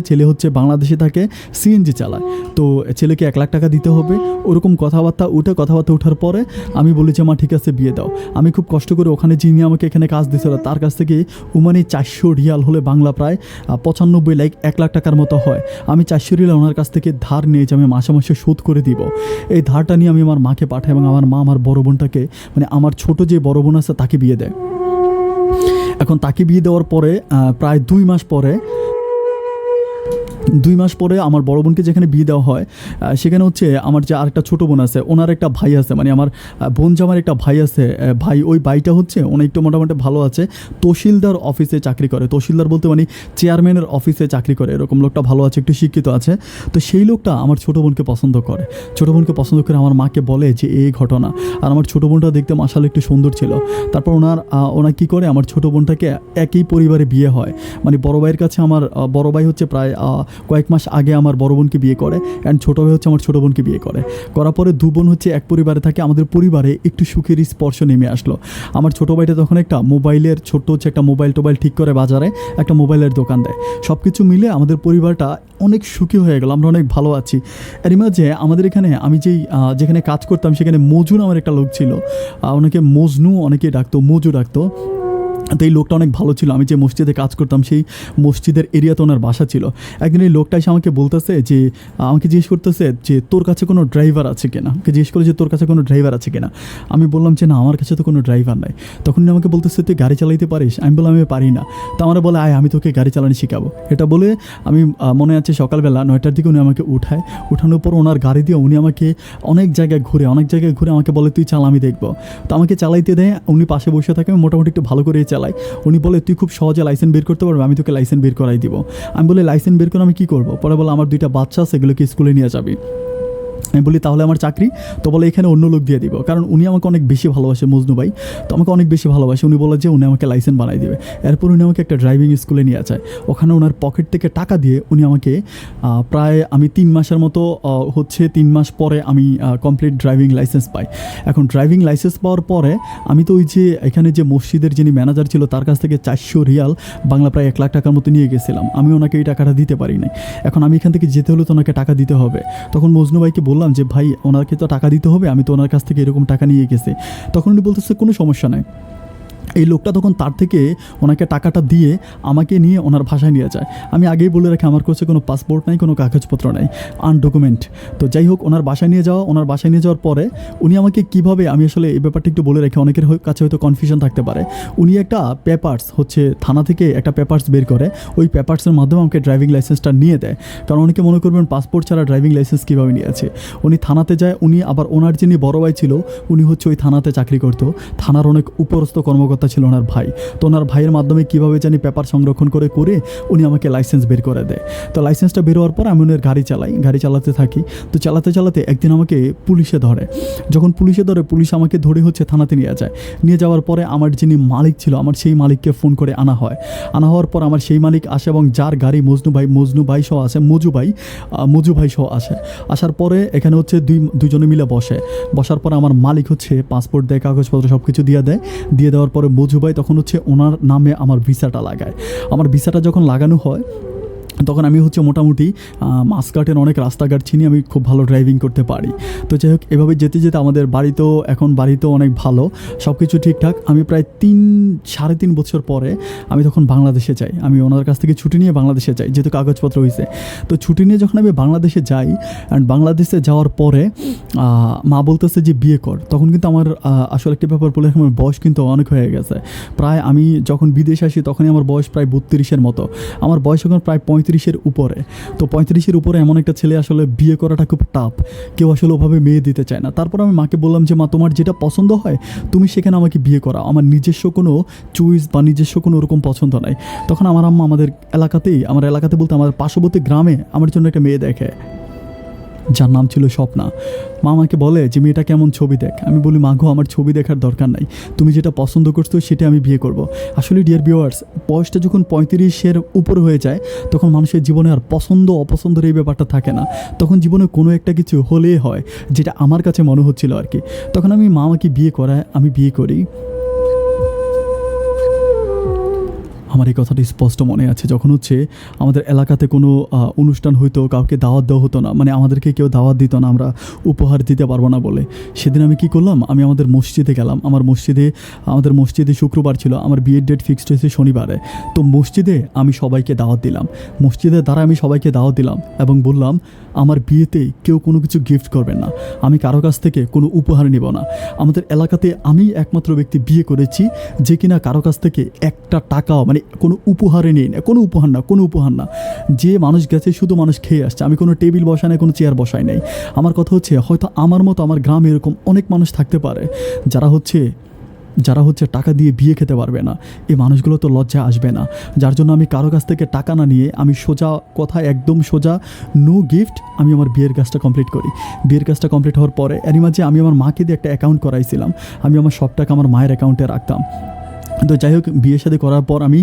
ছেলে হচ্ছে বাংলাদেশে থাকে, সিএনজি চালায়, তো ছেলেকে 1 লাখ টাকা দিতে হবে। ওরকম কথাবার্তা ওঠার পরে আমি বলি যে মা ঠিক আছে বিয়ে দাও। আমি খুব কষ্ট করে ওখানে যিনি আমাকে এখানে কাজ দিয়েছিল তার কাছ থেকে উমানি 400 রিয়াল হলে বাংলা প্রায় 95 লাখ 1 লাখ টাকার মতো হয়। আমি 400 রিয়াল ওনার কাছ থেকে ধার নিয়েছি, আমি মাসে মাসে শোধ করে দিব। এই ধারটা নিয়ে আমি আমার মাকে পাঠাই, এবং আমার মা আমার বড় বোনটাকে, মানে আমার ছোট যে বড় বোন আছে তাকে বিয়ে দেয়। এখন তাকে বিয়ে দেওয়ার পরে প্রায় 2 মাস পরে 2 মাস পরে আমার বড় বোনকে যেখানে বিয়ে দেওয়া হয় সেখানে হচ্ছে আমার যে আরেকটা ছোটো বোন আছে, ওনার একটা ভাই আছে, মানে আমার বোন জামার একটা ভাই আছে, ভাই ওই ভাইটা হচ্ছে ওনা একটু মোটামুটি ভালো আছে, তহসিলদার অফিসে চাকরি করে। তহসিলদার বলতে মানে চেয়ারম্যানের অফিসে চাকরি করে, এরকম লোকটা ভালো আছে, একটু শিক্ষিত আছে। তো সেই লোকটা আমার ছোটো বোনকে পছন্দ করে, ছোটো বোনকে পছন্দ করে আমার মাকে বলে যে এই ঘটনা। আর আমার ছোটো বোনটা দেখতে মাশাআল্লাহ একটু সুন্দর ছিল। তারপর ওনার কী করে, আমার ছোটো বোনটাকে একই পরিবারে বিয়ে হয়, মানে বড় ভাইয়ের কাছে আমার বড় ভাই হচ্ছে প্রায় কয়েক মাস আগে আমার বড় বোনকে বিয়ে করে, অ্যান্ড ছোটো ভাই হচ্ছে আমার ছোটো বোনকে বিয়ে করে। করার পরে 2 বোন হচ্ছে এক পরিবারে থাকে। আমাদের পরিবারে একটু সুখের স্পর্শ নেমে আসলো। আমার ছোটো ভাইটা তখন একটা মোবাইলের ছোট্ট হচ্ছে একটা মোবাইল ঠিক করে বাজারে একটা মোবাইলের দোকান দেয়। সব কিছু মিলে আমাদের পরিবারটা অনেক সুখী হয়ে গেল, আমরা অনেক ভালো আছি। এর মাঝে আমাদের এখানে আমি যেখানে কাজ করতাম সেখানে মজু নামের একটা লোক ছিল, ওনাকে মজনু অনেকে ডাকতো, মজু ডাকতো। তো এই লোকটা অনেক ভালো ছিল। আমি যে মসজিদে কাজ করতাম সেই মসজিদের এরিয়াতে ওনার বাসা ছিল। একদিন এই লোকটা এসে আমাকে বলতেছে যে আমাকে জিজ্ঞেস করতেছে যে তোর কাছে কোনো ড্রাইভার আছে কিনা, আমাকে জিজ্ঞেস করে যে তোর কাছে কোনো ড্রাইভার আছে কিনা। আমি বললাম যে না, আমার কাছে তো কোনো ড্রাইভার নাই। তখন উনি আমাকে বলতেছে তুই গাড়ি চালাইতে পারিস? আমি বললাম আমি পারি না। তো আমার বলে আয় আমি তোকে গাড়ি চালানো শিখাবো। এটা বলে আমি মনে আছে সকালবেলা 9টার দিকে উনি আমাকে উঠানোর পর ওনার গাড়ি দিয়ে উনি আমাকে অনেক জায়গায় ঘুরে আমাকে বলে তুই চালা, আমি দেখবো। তো আমাকে চালাইতে দেয়, উনি পাশে বসে থাকে, আমি মোটামুটি একটু ভালো করে চালাই। উনি বলে তুই খুব সহজে লাইসেন্স বের করতে পারবি, আমি তোকে লাইসেন্স বের করাই দিব। আমি বলি লাইসেন্স বের করে আমি কী করবো? পরে বলে আমার 2টা বাচ্চা আছে, এগুলোকে স্কুলে নিয়ে যাবি। আমি বলি তাহলে আমার চাকরি? তো বলে এখানে অন্য লোক দিয়ে দিব, কারণ উনি আমাকে অনেক বেশি ভালোবাসে, মজনু ভাই তো আমাকে অনেক বেশি ভালোবাসে। উনি বলে যে উনি আমাকে লাইসেন্স বানাই দেবে। এরপর উনি আমাকে একটা ড্রাইভিং স্কুলে নিয়ে যায়। ওখানে ওনার পকেট থেকে টাকা দিয়ে উনি আমাকে প্রায় আমি 3 মাসের মতো 3 মাস পরে আমি কমপ্লিট ড্রাইভিং লাইসেন্স পাই। এখন ড্রাইভিং লাইসেন্স পাওয়ার পরে আমি তো ওই যে এখানে যে মসজিদের যিনি ম্যানেজার ছিল তার কাছ থেকে 400 রিয়াল, বাংলা প্রায় 1 লাখ টাকার মতো নিয়ে গেছিলাম। আমি ওনাকে এই টাকাটা দিতে পারি নাই। এখন আমি এখান থেকে যেতে হলে তো ওনাকে টাকা দিতে হবে। তখন মজনু ভাইকে বললাম যে ভাই ওনাকে তো টাকা দিতে হবে, আমি তো ওনার কাছ থেকে এরকম টাকা নিয়ে গেছি। তখন উনি বলতেছে কোনো সমস্যা নাই। এই লোকটা তখন তার থেকে ওনাকে টাকাটা দিয়ে আমাকে নিয়ে ওনার ভাষায় নিয়ে যায়। আমি আগেই বলে রাখি আমার কাছে কোনো পাসপোর্ট নাই, কোনো কাগজপত্র নাই, আনডকুমেন্ট। তো যাই হোক ওনার বাসায় নিয়ে যাওয়ার পরে উনি আমাকে কীভাবে, আমি আসলে এই ব্যাপারটা একটু বলে রাখি, অনেকের কাছে হয়তো কনফিউশন থাকতে পারে। উনি একটা পেপারস হচ্ছে থানা থেকে একটা পেপারস বের করে, ওই পেপারসের মাধ্যমে আমাকে ড্রাইভিং লাইসেন্সটা নিয়ে দেয়। কারণ অনেকে মনে করবেন পাসপোর্ট ছাড়া ড্রাইভিং লাইসেন্স কীভাবে নিয়েছে। উনি থানাতে যায়, উনি আবার ওনার যিনি বড় ভাই ছিল উনি হচ্ছে ওই থানাতে চাকরি করতো, থানার অনেক উপরস্থ কর্মকর্তা ছিল ওনার ভাই। তো ওনার ভাইয়ের মাধ্যমে কীভাবে জানি পেপার সংরক্ষণ করে উনি আমাকে লাইসেন্স বের করে দেয়। তো লাইসেন্সটা বের হওয়ার পর আমি ওনার গাড়ি চালাতে থাকি। তো চালাতে একদিন আমাকে পুলিশে ধরে। যখন পুলিশ আমাকে ধরে হচ্ছে থানাতে নিয়ে যাওয়ার পরে আমার যিনি মালিক ছিল আমার সেই মালিককে ফোন করে আনা হওয়ার পর আমার সেই মালিক আসে এবং যার গাড়ি মজনু ভাই সহ আসে, মজু ভাই সহ আসে। আসার পরে এখানে হচ্ছে দুজনে মিলে বসার পরে আমার মালিক হচ্ছে পাসপোর্ট দেয়, কাগজপত্র সব কিছু দিয়ে দেওয়ার পরে মজু ভাই তখন হচ্ছে ওনার নামে আমার ভিসাটা লাগায়। আমার ভিসাটা যখন লাগানো হয় তখন আমি হচ্ছে মোটামুটি মাসকাটের অনেক রাস্তাঘাট চিনি, আমি খুব ভালো ড্রাইভিং করতে পারি। তো যাই হোক এভাবে যেতে আমাদের বাড়িতেও অনেক ভালো, সব কিছু ঠিকঠাক। আমি প্রায় 3-3.5 বছর পরে আমি তখন বাংলাদেশে যাই। আমি ওনার কাছ থেকে ছুটি নিয়ে বাংলাদেশে যাই, যেহেতু কাগজপত্র হয়েছে। তো ছুটি নিয়ে যখন আমি বাংলাদেশে যাই, অ্যান্ড বাংলাদেশে যাওয়ার পরে মা বলতেছে যে বিয়ে কর। তখন কিন্তু আমার আসলে একটা ব্যাপার বলে আমার বয়স কিন্তু অনেক হয়ে গেছে। প্রায় আমি যখন বিদেশে আসি তখনই আমার বয়স প্রায় 32-এর মতো, আমার বয়স এখন প্রায় 35-এর উপরে। তো 35-এর উপরে এমন একটা ছেলে আসলে বিয়ে করাটা খুব টাফ, কেউ আসলে ওভাবে মেয়ে দিতে চায় না। তারপর আমি মাকে বললাম যে মা তোমার যেটা পছন্দ হয় তুমি সেখানে আমাকে বিয়ে করা, আমার নিজস্ব কোনো চয়েস বা নিজস্ব কোনো ওরকম পছন্দ নাই। তখন আমার আম্মা আমার এলাকাতে বলতে আমার পার্শ্ববর্তী গ্রামে আমার জন্য একটা মেয়ে দেখে, যার নাম ছিল স্বপ্না। মা আমাকে বলে যে মেয়েটা কেমন, ছবি দেখ। আমি বলি মা গো আমার ছবি দেখার দরকার নাই, তুমি যেটা পছন্দ করছো সেটা আমি বিয়ে করব। আসলে ডিয়ার ভিউয়ার্স, বয়সটা যখন 35-এর উপরে হয়ে যায় তখন মানুষের জীবনে আর পছন্দ অপছন্দের এই ব্যাপারটা থাকে না। তখন জীবনে কোনো একটা কিছু হলেই হয়, যেটা আমার কাছে মনে হচ্ছিল আর কি। তখন আমি মা আমাকে বিয়ে করায়, আমি বিয়ে করি। আমার এই কথাটি স্পষ্ট মনে আছে, যখন হচ্ছে আমাদের এলাকাতে কোনো অনুষ্ঠান হইতো, কাউকে দাওয়াত দেওয়া হতো না, মানে আমাদেরকে কেউ দাওয়াত দিত না, আমরা উপহার দিতে পারবো না বলে। সেদিন আমি কি করলাম, আমি আমাদের মসজিদে গেলাম। আমাদের মসজিদে শুক্রবার ছিল, আমার বিয়ের ডেট ফিক্সড হয়েছে শনিবারে। তো মসজিদে আমি সবাইকে দাওয়াত দিলাম, আমি সবাইকে দাওয়াত দিলাম এবং বললাম আমার বিয়েতে কেউ কোনো কিছু গিফট করবেন না, আমি কারো কাছ থেকে কোনো উপহার নেব না। আমাদের এলাকাতে আমি একমাত্র ব্যক্তি বিয়ে করেছি যে কিনা কারো কাছ থেকে একটা টাকাও, মানে কোনো উপহারে নিই না, কোনো উপহার না। যে মানুষ গেছে শুধু মানুষ খেয়ে আসছে, আমি কোনো টেবিল বসাই নাই, কোনো চেয়ার বসাই নাই। আমার কথা হচ্ছে হয়তো আমার মতো আমার গ্রামে এরকম অনেক মানুষ থাকতে পারে যারা হচ্ছে টাকা দিয়ে বিয়ে খেতে পারবে না। এই মানুষগুলো তো লজ্জা আসবে না, যার জন্য আমি কারো কাছ থেকে টাকা না নিয়ে আমি সোজা কথা, একদম সোজা, নো গিফট, আমি আমার বিয়ের কাজটা কমপ্লিট করি। বিয়ের কাজটা কমপ্লিট হওয়ার পরে এরই মাঝে আমি আমার মাকে দিয়ে একটা অ্যাকাউন্ট করাইছিলাম, আমি আমার সব টাকা আমার মায়ের অ্যাকাউন্টে রাখতাম। তো যাই হোক, বিয়ে শাদী করার পর আমি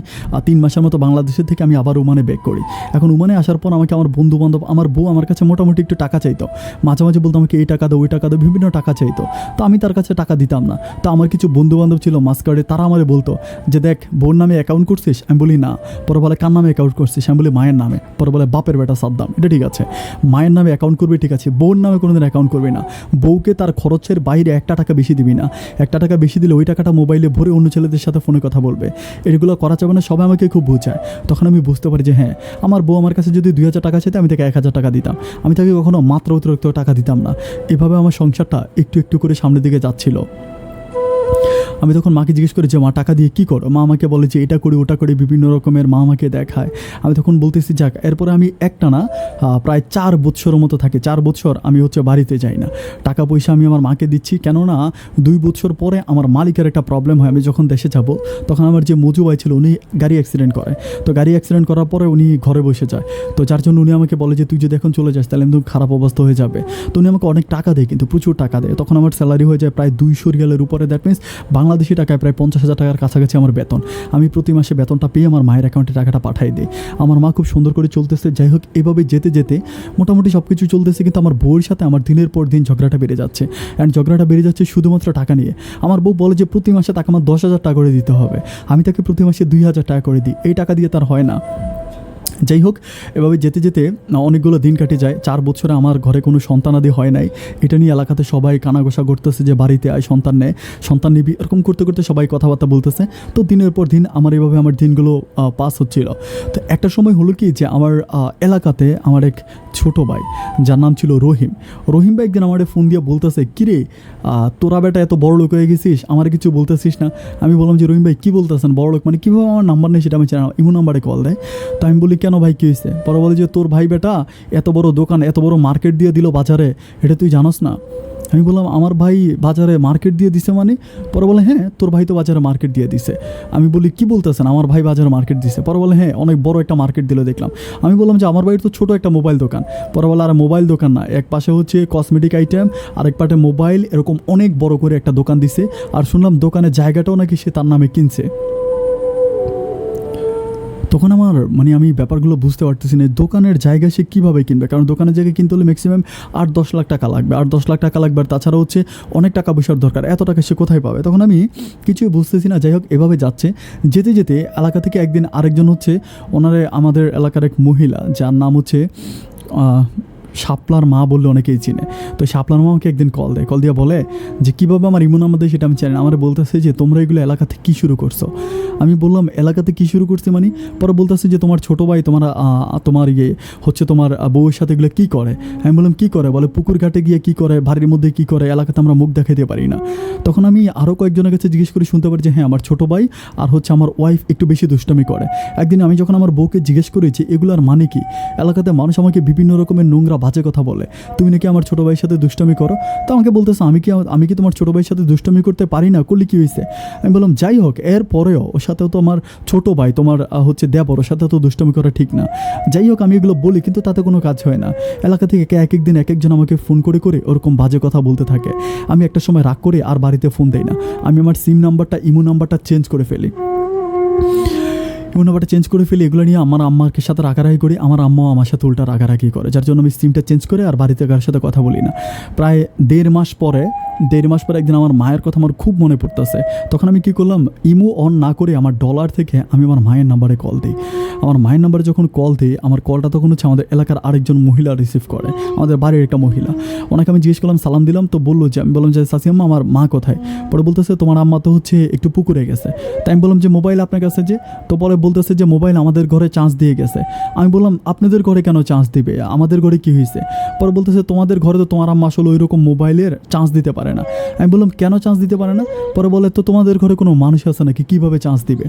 3 মাসের মতো বাংলাদেশের থেকে আমি আবার ওমানে ব্যাক করি। এখন ওমানে আসার পর আমাকে আমার বন্ধুবান্ধব, আমার বউ আমার কাছে মোটামুটি একটু টাকা চাইতো, মাঝে মাঝে বলতো আমাকে এই টাকা দাও, ওই টাকা দাও, বিভিন্ন টাকা চাইতো। তো আমি তার কাছে টাকা দিতাম না। তো আমার কিছু বন্ধুবান্ধব ছিল মাস্কার্ডে, তারা আমারে বলতো যে দেখ, বোর নামে অ্যাকাউন্ট করছিস? আমি বলি না। পরে বলে কার নামে অ্যাকাউন্ট করছিস? আমি বলি মায়ের নামে। পরে বলে বাপের বেটা সাদ্দাম, এটা ঠিক আছে, মায়ের নামে অ্যাকাউন্ট করবি ঠিক আছে, বউর নামে কোনোদিন অ্যাকাউন্ট করবি না। বউকে তার খরচের বাইরে 1 টাকা বেশি দিবি না। 1 টাকা বেশি দিলে ওই টাকাটা মোবাইলে ভরে অন্য ছেলেদের সাথে ফোনে কথা বলবে। এগুলো করা যাবে না। সবাই আমাকে খুব বোঝায়। তখন আমি বুঝতে পারি যে হ্যাঁ, আমার বউ আমার কাছে যদি 2000 টাকা চাইতে আমি তাকে 1000 টাকা দিতাম, আমি তাকে কখনো মাত্র অতিরিক্ত টাকা দিতাম না। এভাবে আমার সংসারটা একটু একটু করে সামনের দিকে যাচ্ছিল। আমি তখন মাকে জিজ্ঞেস করি যে মা, টাকা দিয়ে কী করো? মা আমাকে বলে যে এটা করি ওটা করি, বিভিন্ন রকমের মা আমাকে দেখায়। আমি তখন বলতেছি যাক। এরপরে আমি একটানা প্রায় 4 বৎসরের মতো থাকে, 4 বৎসর আমি হচ্ছে বাড়িতে যাই না। টাকা পয়সা আমি আমার মাকে দিচ্ছি, কেননা 2 বৎসর পরে আমার মালিকের একটা প্রবলেম হয়। আমি যখন দেশে যাব তখন আমার যে মজু ভাই ছিল উনি গাড়ি অ্যাক্সিডেন্ট করে। তো গাড়ি অ্যাক্সিডেন্ট করার পরে উনি ঘরে বসে যায়। তো যার জন্য উনি আমাকে বলে যে তুই যদি এখন চলে যাস তাহলে কিন্তু খারাপ অবস্থা হয়ে যাবে। তো উনি আমাকে অনেক টাকা দেয়, কিন্তু প্রচুর টাকা দেয়। তখন আমার স্যালারি হয়ে যায় প্রায় 200 রিয়ালের উপরে, দ্যাট মিনস বাংলাদেশি টাকায় প্রায় 50,000 টাকার কাছাকাছি আমার বেতন। আমি প্রতি মাসে বেতনটা পেয়ে আমার মায়ের অ্যাকাউন্টে টাকাটা পাঠাই দিই। আমার মা খুব সুন্দর করে চলতেছে। যাই হোক, এভাবে যেতে যেতে মোটামুটি সব কিছু চলতেছে, কিন্তু আমার বউয়ের সাথে আমার দিনের পর দিন ঝগড়াটা বেড়ে যাচ্ছে। অ্যান্ড ঝগড়াটা বেড়ে যাচ্ছে শুধুমাত্র টাকা নিয়ে। আমার বউ বলে যে প্রতি মাসে তাকে আমার 10,000 টাকা করে দিতে হবে। আমি তাকে প্রতি মাসে 2,000 টাকা করে দিই। এই টাকা দিয়ে তার হয় না। যাই হোক, এভাবে যেতে যেতে অনেকগুলো দিন কেটে যায়। 4 বছরে আমার ঘরে কোনো সন্তানাদি হয় নাই। এটা নিয়ে এলাকাতে সবাই কানাঘোষা করতেছে যে বাড়িতে আয়, সন্তান নেয়, সন্তান নিবি, এরকম করতে করতে সবাই কথাবার্তা বলতেছে। তো দিনের পর দিন এভাবে আমার দিনগুলো পাস হচ্ছিল। তো একটা সময় হলো কি যে আমার এলাকাতে আমার এক ছোটো ভাই, যার নাম ছিল রহিম ভাই, একদিন আমার ফোন দিয়ে বলতেছে, কিরে তোরা বেটা এত বড় লোক হয়ে গেছিস, আমার কিছু বলতেছিস না? আমি বললাম যে রহিম ভাই কী বলতেছেন বড় লোক মানে? কীভাবে আমার নাম্বার নেই সেটা আমি জানি না, ইমো নাম্বারে কল দেয়। তো আমি বলি কেন ভাই, কী হয়েছে? পরে বলে যে তোর ভাই বেটা এত বড় দোকান, এত বড় মার্কেট দিয়ে দিল বাজারে, এটা তুই জানোস না? আমি বললাম আমার ভাই বাজারে মার্কেট দিয়ে দিছে মানে? পরে বলে হ্যাঁ, তোর ভাই তো বাজারে মার্কেট দিয়ে দিছে। আমি বলি কি বলতেছেন, আমার ভাই বাজারে মার্কেট দিছে? পরে বলে হ্যাঁ, অনেক বড় একটা মার্কেট দিল দেখলাম। আমি বললাম যে আমার ভাইয়ের তো ছোটো একটা মোবাইল দোকান। পরে বলে আর মোবাইল দোকান না, এক পাশে হচ্ছে কসমেটিক আইটেম, আরেক পাশে মোবাইল, এরকম অনেক বড় করে একটা দোকান দিছে। আর শুনলাম দোকানের জায়গাটাও নাকি সে তার নামে কিনছে। তখন আমার আমি ব্যাপারগুলো বুঝতে পারতেছি না, দোকানের জায়গা সে কীভাবে কিনবে। কারণ দোকানের জায়গায় কিনতে হলে ম্যাক্সিমাম 8-10 লাখ টাকা লাগবে, 8-10 লাখ টাকা লাগবে। আর তাছাড়া হচ্ছে অনেক টাকা পয়সার দরকার, এত টাকা সে কোথায় পাবে? তখন আমি কিছুই বুঝতেছি না। যাই হোক, এভাবে যাচ্ছে। যেতে যেতে এলাকা থেকে একদিন আরেকজন হচ্ছে আমাদের এলাকার এক মহিলা, যার নাম হচ্ছে শাপলার মা বললে অনেকেই চিনে। তো শাপলার মা আমাকে একদিন কল দেয়, কল দিয়ে বলে যে কীভাবে আমার ইমো নাম্বার দেয় সেটা আমি জানি না। আমার বলতেছে যে তোমরা এগুলো এলাকাতে কী শুরু করছো? আমি বললাম এলাকাতে কী শুরু করছি মানে? পরে বলতেছে যে তোমার ছোটো ভাই তোমার হচ্ছে তোমার বউয়ের সাথে এগুলো কী করে? আমি বললাম কী করে? বলে পুকুর ঘাটে গিয়ে কী করে, বাড়ির মধ্যে কী করে, এলাকাতে আমরা মুখ দেখাইতে পারি না। তখন আমি আরও কয়েকজনের কাছে জিজ্ঞেস করে শুনতে পারি যে হ্যাঁ, আমার ছোটো ভাই আর হচ্ছে আমার ওয়াইফ একটু বেশি দুষ্টামি করে। একদিন আমি যখন আমার বউকে জিজ্ঞেস করি যে এগুলোর মানে কি, এলাকাতে মানুষ আমাকে বিভিন্ন রকমের নোংরা বাজে কথা বলে, তুমি নাকি আমার ছোটো ভাইয়ের সাথে দুষ্টামি করো। তো আমাকে বলতেছে আমি কি তোমার ছোটো ভাইয়ের সাথে দুষ্টামি করতে পারি না? করলে কী হয়েছে? আমি বললাম যাই হোক, এর পরেও ওর সাথেও তো আমার ছোটো ভাই, তোমার হচ্ছে দেবর, ওর সাথে তো দুষ্টামি করা ঠিক না। যাই হোক, আমি এগুলো বলি, কিন্তু তাতে কোনো কাজ হয় না। এলাকা থেকে এক একদিন এক একজন আমাকে ফোন করে করে ওরকম বাজে কথা বলতে থাকে। আমি একটা সময় রাগ করে আর বাড়িতে ফোন দেই না। আমি আমার সিম নাম্বারটা, ইমো নাম্বারটা চেঞ্জ করে ফেলি। নাম্বারটা চেঞ্জ করে ফেলি। এগুলো নিয়ে আমার আম্মাকে সাথে রাগারাগি করি, আমার আম্মাও আমার সাথে উল্টা রাগারাগি করে, যার জন্য আমি সিমটা চেঞ্জ করে আর বাড়িতে কারোর সাথে কথা বলি না। প্রায় 1.5 মাস পরে একদিন আমার মায়ের কথা আমার খুব মনে পড়তেছে। তখন আমি কী করলাম, ইমো অন না করে আমার ডলার থেকে আমি আমার মায়ের নাম্বারে কল দিই। আমার মায়ের নাম্বারে যখন কল দিই, আমার কলটা তখন হচ্ছে আমাদের এলাকার আরেকজন মহিলা রিসিভ করে, আমাদের বাড়ির একটা মহিলা। ওনাকে আমি জিজ্ঞেস করলাম, সালাম দিলাম। তো বললো যে, আমি বললাম যে চাচি আম্মা, আমার মা কোথায়? পরে বলতেছে তোমার আম্মা তো হচ্ছে একটু পুকুরে গেছে। তাই আমি বললাম যে মোবাইল আপনার কাছে যে? তো পরে বলতেছে যে মোবাইল আমাদের ঘরে চার্জ দিয়ে গেছে। আমি বললাম আপনাদের ঘরে কেন চার্জ দিবে, আমাদের ঘরে কী হয়েছে? পরে বলতেছে তোমাদের ঘরে তো তোমার আম্মা আসলে ওই রকম মোবাইলের চার্জ দিতে পারে না। আমি বললাম কেন চার্জ দিতে পারে না? পরে বলে তো তোমাদের ঘরে কোনো মানুষ আছে নাকি, কীভাবে চার্জ দিবে?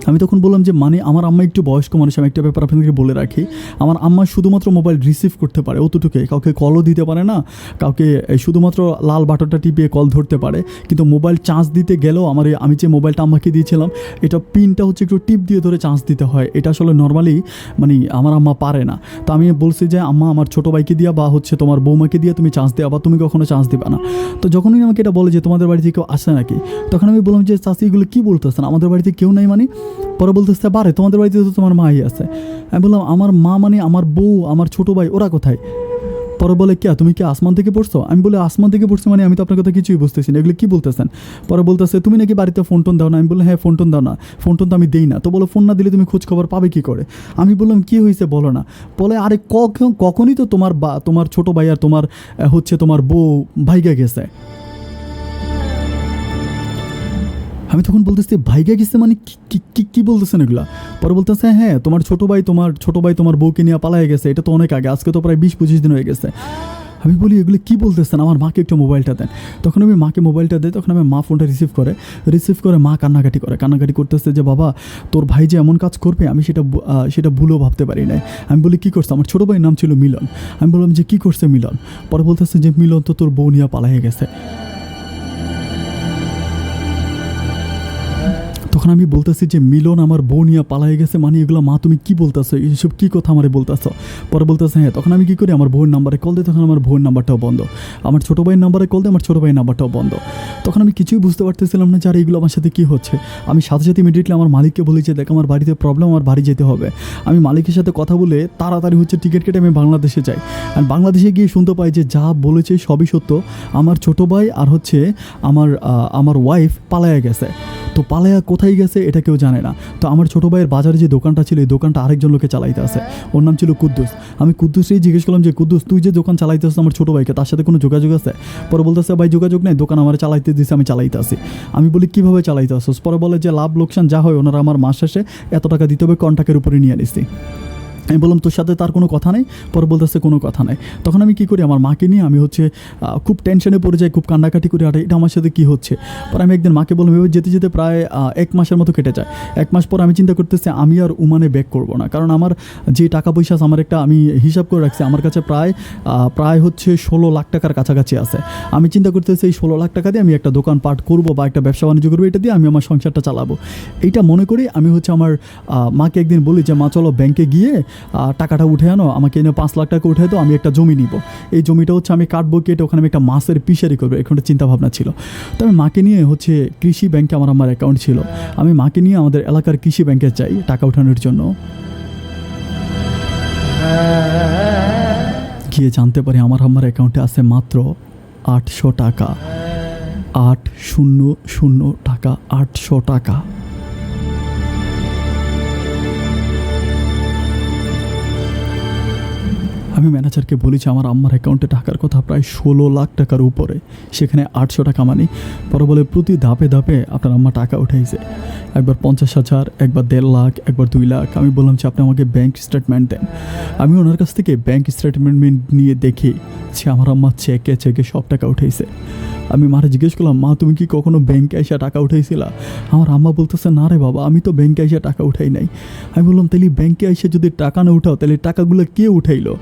আমি তখন বললাম যে মানে আমার আম্মা একটু বয়স্ক মানুষ, আমি একটা ব্যাপার আপনাদেরকে বলে রাখি, আমার আম্মা শুধুমাত্র মোবাইল রিসিভ করতে পারে অতটুকুই, কাউকে কলও দিতে পারে না, কাউকে শুধুমাত্র লাল বাটনটা টিপিয়ে কল ধরতে পারে, কিন্তু মোবাইল চার্জ দিতে গেলেও আমি যে মোবাইলটা আম্মাকে দিয়েছিলাম এটা পিনটা হচ্ছে একটু টিপ দিয়ে ধরে চার্জ দিতে হয়, এটা আসলে নর্মালি মানে আমার আম্মা পারে না। তো আমি বলছি যে আম্মা আমার ছোটো ভাইকে দিয়া বা হচ্ছে তোমার বৌমাকে দিয়ে তুমি চার্জ দেওয়া, বা তুমি কখনো চার্জ দিবা না। তো যখনই আমাকে এটা বলে যে তোমাদের বাড়িতে কেউ আসে নাকি, তখন আমি বললাম যে চাচি এগুলো কী বলতেছেন, আমাদের বাড়িতে কেউ নাই মানে? পরে বলতেছে বারে তোমাদের বাড়িতে তো তোমার মাই আছে। আমি বললাম আমার মা মানে আমার বউ, আমার ছোটো ভাই, ওরা কোথায়? পরে বলে কে, তুমি কি আসমান থেকে পড়ছো? আমি বলে আসমান থেকে পড়ছি মানে আমি তো আপনার কথা কিছুই বুঝতেছি না, এগুলো কী বলতেছেন? পরে বলতেছে তুমি নাকি বাড়িতে ফোন টোন দাও না। আমি বললাম হ্যাঁ ফোন টোন দাও না, ফোন টোন তো আমি দেই না। তো বলো ফোন না দিলে তুমি খোঁজ খবর পাবে কী করে? আমি বললাম কী হয়েছে বলো না। বলে আরে কখনই তো তোমার ছোটো ভাই আর তোমার হচ্ছে তোমার বউ ভাইগা গেছে। আমি তখন বলতেছি ভাইগা গেছে মানে কি বলতেছেন এগুলা? পরে বলতেছে হ্যাঁ তোমার ছোটো ভাই তোমার বউকে নিয়ে পালায় গেছে, এটা তো অনেক আগে, আজকে তো প্রায় 20-25 দিন হয়ে গেছে। আমি বলি এগুলো কী বলতেছেন, আমার মাকে একটু মোবাইলটা দেন। তখন আমি মাকে মোবাইলটা দিই, তখন আমি মা ফোনটা রিসিভ করে মা কান্নাকাটি করতেছে যে বাবা তোর ভাই যে এমন কাজ করবে আমি সেটা ভুলেও ভাবতে পারি নাই। আমি বলি কী করছে? আমার ছোটো ভাইয়ের নাম ছিল মিলন। আমি বললাম যে কী করছে মিলন? পরে বলতেছে যে মিলন তো তোর বউ নিয়ে পালায় গেছে। তখন আমি বলতেছি যে মিলন আমার বউ নিয়ে পালাই গেছে মানে এগুলো মা তুমি কি বলতেছো, এইসব কী কথা আমারে বলতেছো? পরে বলতেছে হ্যাঁ। তখন আমি কী করি, আমার বউয়ের নাম্বারে কল দিই, তখন আমার বউয়ের নাম্বারটাও বন্ধ, আমার ছোটো ভাইয়ের নাম্বারে কল দিই, আমার ছোটো ভাইয়ের নাম্বারটাও বন্ধ। তখন আমি কিছুই বুঝতে পারতেছিলাম না যে আর এগুলো আমার সাথে কী হচ্ছে। আমি সাথে ইমিডিয়েটলি আমার মালিককে বলি যে দেখ আমার বাড়িতে প্রবলেম, আমার বাড়ি যেতে হবে। আমি মালিকের সাথে কথা বলে তাড়াতাড়ি হচ্ছে টিকিট কেটে আমি বাংলাদেশে যাই। আর বাংলাদেশে গিয়ে শুনতে পাই যে যা বলেছে সবই সত্য, আমার ছোটো ভাই আর হচ্ছে আমার ওয়াইফ পালায়া গেছে। তো পালায়া কোথায় গেছে এটা কেউ জানে না। তো আমার ছোটো ভাইয়ের বাজারে যে দোকানটা ছিল এই দোকানটা আরেকজন লোকে চালাইতে আছে, ওর নাম ছিল কুদ্দুস। আমি কুদ্দুসকেই জিজ্ঞেস করলাম যে কুদ্দুস তুই যে দোকান চালাইতে আসছিস আমার ছোটো ভাইকে, তার সাথে কোনো যোগাযোগ আছে? পরে বলতেছে ভাই যোগাযোগ নেই, দোকান আমার চালাইতে দিয়েছে, আমি চালাইতে আসি। আমি বলি কীভাবে চালাইতে আসছিস? পরে বলে যে লাভ লোকসান যা হয় ওনারা আমার মাস শেষে এত টাকা দিতে হবে, কন্ট্রাক্টের উপরে নিয়ে নিছি। আমি বললাম তোর সাথে তার কোনো কথা নেই? পরে বলতেছে কোনো কথা নেই। তখন আমি কী করি, আমার মাকে নিয়ে আমি হচ্ছে খুব টেনশনে পড়ে যাই, খুব কান্নাকাটি করি, আর এটা আমার সাথে কী হচ্ছে। পরে আমি একদিন মাকে বললাম, এবার যেতে যেতে প্রায় 1 মাসের মতো কেটে যায়। 1 মাস পর আমি চিন্তা করতেছি আমি আর ওমানে ব্যাক করবো না, কারণ আমার যে টাকা পয়সা আছে আমার আমি হিসাব করে রাখছি, আমার কাছে প্রায় হচ্ছে 16 লাখ টাকার কাছাকাছি আছে। আমি চিন্তা করতেছি এই 16 লাখ টাকা দিয়ে আমি একটা দোকান পাট করবো বা একটা ব্যবসা বাণিজ্য করবো, এটা দিয়ে আমি আমার সংসারটা চালাবো। এইটা মনে করি আমি হচ্ছে আমার মাকে একদিন বলি যে মা চলো ব্যাংকে গিয়ে টাকাটা উঠে আনো, আমাকে এনে 5 লাখ টাকা উঠে দাও, আমি একটা জমি নিব, এই জমিটা হচ্ছে আমি কাটবো, কেটে ওখানে আমি একটা মাছের পিসারি করবো, এখন একটা চিন্তাভাবনা ছিল। তো আমি মাকে নিয়ে হচ্ছে কৃষি ব্যাংকে আমার অ্যাকাউন্ট ছিল, আমি মাকে নিয়ে আমাদের এলাকার কৃষি ব্যাংকে যাই টাকা উঠানোর জন্য। গিয়ে জানতে পারি আমার অ্যাকাউন্টে আছে মাত্র 800 টাকা, 800 টাকা, 800 টাকা। আমি ম্যানেজারকে বলেছি আমার আম্মার অ্যাকাউন্টে টাকার কথা প্রায় 16 লাখ টাকার উপরে, সেখানে 800 টাকা মানি। পরে বলে প্রতি ধাপে ধাপে আপনার আম্মা টাকা উঠাইছে, একবার 50,000, একবার 1.5 লাখ, একবার 2 লাখ। আমি বললাম যে আপনি আমাকে ব্যাংক স্টেটমেন্ট দেন। আমি ওনার কাছ থেকে ব্যাংক স্টেটমেন্ট নিয়ে দেখি যে আমার আম্মা চেকে সব টাকা উঠাইছে। আমি মারে জিজ্ঞেস করলাম মা তুমি কি কখনো ব্যাংকে এসে টাকা উঠাইছিলা? আমার আম্মা বলতেছে না রে বাবা আমি তো ব্যাংকে এসে টাকা উঠাই নাই। আমি বললাম তাহলে ব্যাংকে এসে যদি টাকা না উঠাও তাহলে টাকাগুলো কে উঠাইলো?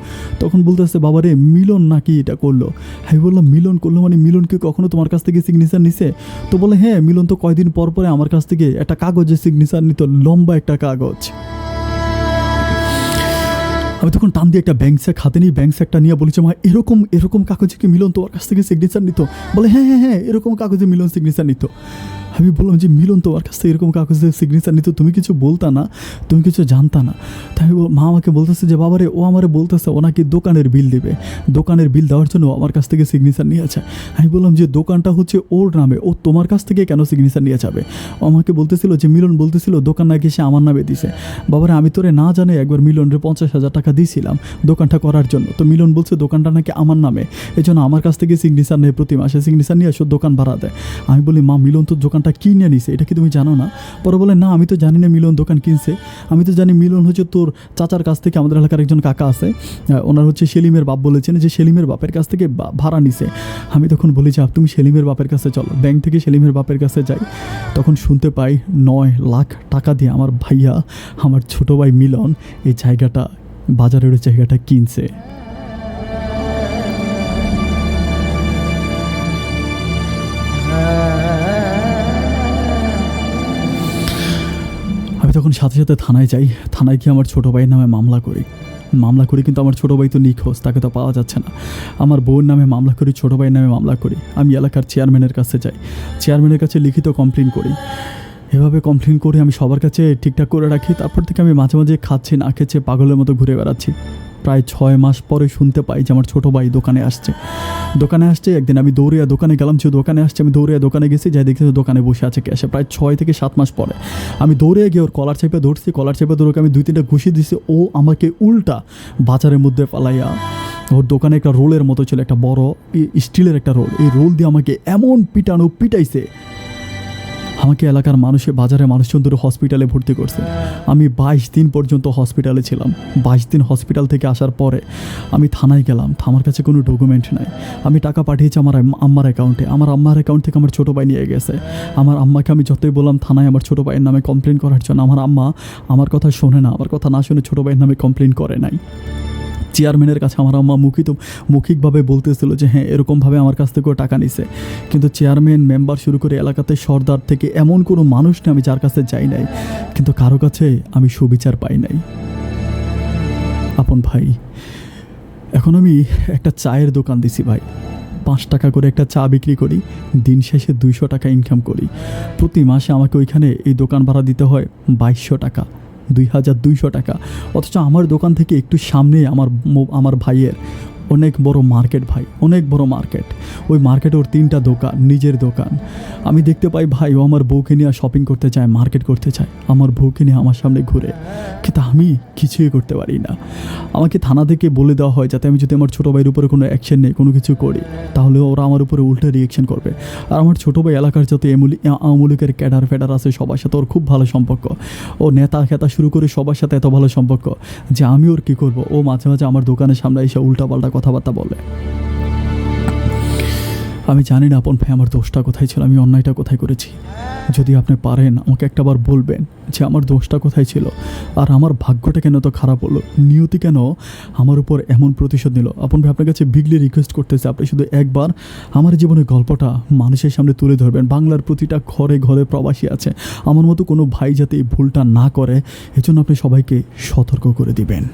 তখন বলতেছে বাবা রে মিলন নাকি এটা করলো। আমি বললাম মিলন করলো মানে মিলন কি কখনো তোমার কাছ থেকে সিগনেচার নিছে? তো বলে হ্যাঁ মিলন তো কয়দিন পর পরে আমার কাছ থেকে একটা কাগজে সিগনেচার নিত, লম্বা একটা কাগজ। আমি তখন টান দিয়ে একটা ব্যাংক চেক হাতে নিই, ব্যাংক চেকটা নিয়ে বলেছি মা এরকম কাগজে কি মিলন তোমার কাছ থেকে সিগনেচার নিত? বলে হ্যাঁ এরকম কাগজে মিলন সিগনেচার নিত। আমি বললাম যে মিলন তোমার কাছ থেকে এরকম কাগজে সিগনেচার নিত, তুমি কিছু বলতা না, তুমি কিছু জানতা না? তাই মা আমাকে বলতেছে যে বাবারে ও আমারে বলতেছে ও নাকি দোকানের বিল দেবে, দোকানের বিল দেওয়ার জন্য আমার কাছ থেকে সিগনেচার নিয়ে আছে। আমি বললাম যে দোকানটা হচ্ছে ওর নামে, ও তোমার কাছ থেকে কেন সিগনেচার নিয়ে যাবে? ও আমাকে বলতেছিল যে মিলন বলতেছিল দোকান নাকি সে আমার নামে দিছে। বাবারে আমি তোরে না জানে একবার মিলনের 50,000 টাকা দিয়েছিলাম দোকানটা করার জন্য, তো মিলন বলছে দোকানটা নাকি আমার নামে, এই জন্য আমার কাছ থেকে সিগনেচার নেয়, প্রতি মাসে সিগনেচার নিয়ে এসে দোকান ভাড়া দেয়। আমি বলি মা মিলন তো দোকানটা দোকানটা কিনে নিছে, এটা কি তুমি জানো না? পরে বলে না আমি তো জানি না মিলন দোকান কিনছে, আমি তো জানি মিলন হচ্ছে তোর চাচার কাছ থেকে, আমাদের এলাকার একজন কাকা আছে, ওনার হচ্ছে সেলিমের বাপ বলেছেন যে সেলিমের বাপের কাছ থেকে ভাড়া নিছে। আমি তখন বলি যে তুমি সেলিমের বাপের কাছে চলো, ব্যাংক থেকে সেলিমের বাপের কাছে যাই। তখন শুনতে পাই 9 লাখ টাকা দিয়ে আমার ভাইয়া, আমার ছোট ভাই মিলন এই জায়গাটা, বাজারের ওই জায়গাটা কিনছে। আমি তখন সাথে সাথে থানায় যাই, থানায় গিয়ে আমার ছোটো ভাইয়ের নামে মামলা করি, কিন্তু আমার ছোটো ভাই তো নিখোঁজ, তাকে তো পাওয়া যাচ্ছে না। আমার বউর নামে মামলা করি, ছোটো ভাইয়ের নামে মামলা করি। আমি এলাকার চেয়ারম্যানের কাছে যাই, চেয়ারম্যানের কাছে লিখিত কমপ্লেন করি। এভাবে কমপ্লেন করে আমি সবার কাছে ঠিকঠাক করে রাখি। তারপর থেকে আমি মাঝে মাঝে খাচ্ছি না খেয়েছে পাগলের মতো ঘুরে বেড়াচ্ছি। প্রায় 6 মাস পরে শুনতে পাই যে আমার ছোটো ভাই দোকানে আসছে। একদিন আমি দৌড়িয়া দোকানে গেলাম, যে দোকানে আসছে, আমি দৌড়িয়া দোকানে গেছি, যাই দেখছি দোকানে বসে আছে ক্যাশে। প্রায় 6 থেকে 7 মাস পরে আমি দৌড়ে গিয়ে ওর কলার চেপে ধরছি, ধরে আমি 2-3টা ঘুষি দিছি। ও আমাকে উল্টা বাজারের মধ্যে পালাইয়া, ওর দোকানে একটা রোলের মতো ছিল, একটা বড় স্টিলের একটা রোল, এই রোল দিয়ে আমাকে এমন পিটাইছে, আমাকে এলাকার বাজারের মানুষজন ধরে হসপিটালে ভর্তি করছে। আমি 22 দিন পর্যন্ত হসপিটালে ছিলাম। 22 দিন হসপিটাল থেকে আসার পরে আমি থানায় গেলাম, আমার কাছে কোনো ডকুমেন্ট নাই। আমি টাকা পাঠিয়েছি আমার আম্মার অ্যাকাউন্টে, আমার আম্মার অ্যাকাউন্ট থেকে আমার ছোটো ভাই নিয়ে গেছে। আমার আম্মাকে আমি যতই বললাম থানায় আমার ছোটো ভাইয়ের নামে কমপ্লেন করার জন্য, আমার আম্মা আমার কথা শোনে না, আমার কথা না শুনে ছোটো ভাইয়ের নামে কমপ্লেন করে নাই। চেয়ারম্যানের কাছে আমার আম্মা মৌখিকভাবে বলতেছিল যে হ্যাঁ এরকমভাবে আমার কাছ থেকেও টাকা নিছে, কিন্তু চেয়ারম্যান, মেম্বার শুরু করে এলাকাতে সর্দার থেকে এমন কোনো মানুষ নেই আমি যার কাছে যাই নাই, কিন্তু কারো কাছে আমি সুবিচার পাই নাই। আপন ভাই, এখন আমি একটা চায়ের দোকান দিছি ভাই, 5 টাকা করে একটা চা বিক্রি করি, দিন শেষে 200 টাকা ইনকাম করি। প্রতি মাসে আমাকে ওইখানে এই দোকান ভাড়া দিতে হয় 2200 টাকা, 2200 টাকা। অথচ আমার দোকান থেকে একটু সামনে আমার ভাইয়ের অনেক বড় মার্কেট ভাই, অনেক বড় মার্কেট। ওই মার্কেটে ওর 3টা দোকান, নিজের দোকান। আমি দেখতে পাই ভাই ও আমার বউকে নিয়ে শপিং করতে চায়, মার্কেট করতে চায়, আমার বউকে নিয়ে আমার সামনে ঘুরে, কিন্তু আমি কিছুই করতে পারি না। আমাকে থানা থেকে বলে দেওয়া হয় যাতে আমি যদি আমার ছোটো ভাইয়ের উপরে কোনো অ্যাকশন নেই, কোনো কিছু করি, তাহলে ওরা আমার উপরে উল্টা রিয়েকশন করবে। আর আমার ছোটো ভাই এলাকার যত আওয়ামী লীগের ক্যাডার ফেডার আছে সবার সাথে ওর খুব ভালো সম্পর্ক। ও নেতা খেতা শুরু করে সবার সাথে এত ভালো সম্পর্ক যে আমি ওর কী করবো, ও মাঝে মাঝে আমার দোকানের সামনে এসে উল্টাপাল্টা কথাবার্তা বলে। আমি জানি না আপন ভাই আমার দোষটা কোথায় ছিল, আমি অন্যায়টা কোথায় করেছি। যদি আপনি পারেন আমাকে একটাবার বলবেন যে আমার দোষটা কোথায় ছিল, আর আমার ভাগ্যটা কেন তো খারাপ হলো, নিয়তি কেন আমার উপর এমন প্রতিশোধ নিল। আপন ভাই আপনার কাছে বিগলি রিকোয়েস্ট করতেছে, আপনি শুধু একবার আমার জীবনের গল্পটা মানুষের সামনে তুলে ধরবেন। বাংলার প্রতিটা ঘরে ঘরে প্রবাসী আছে, আমার মতো কোনো ভাই যাতে এই ভুলটা না করে, এজন্য আপনি সবাইকে সতর্ক করে দিবেন।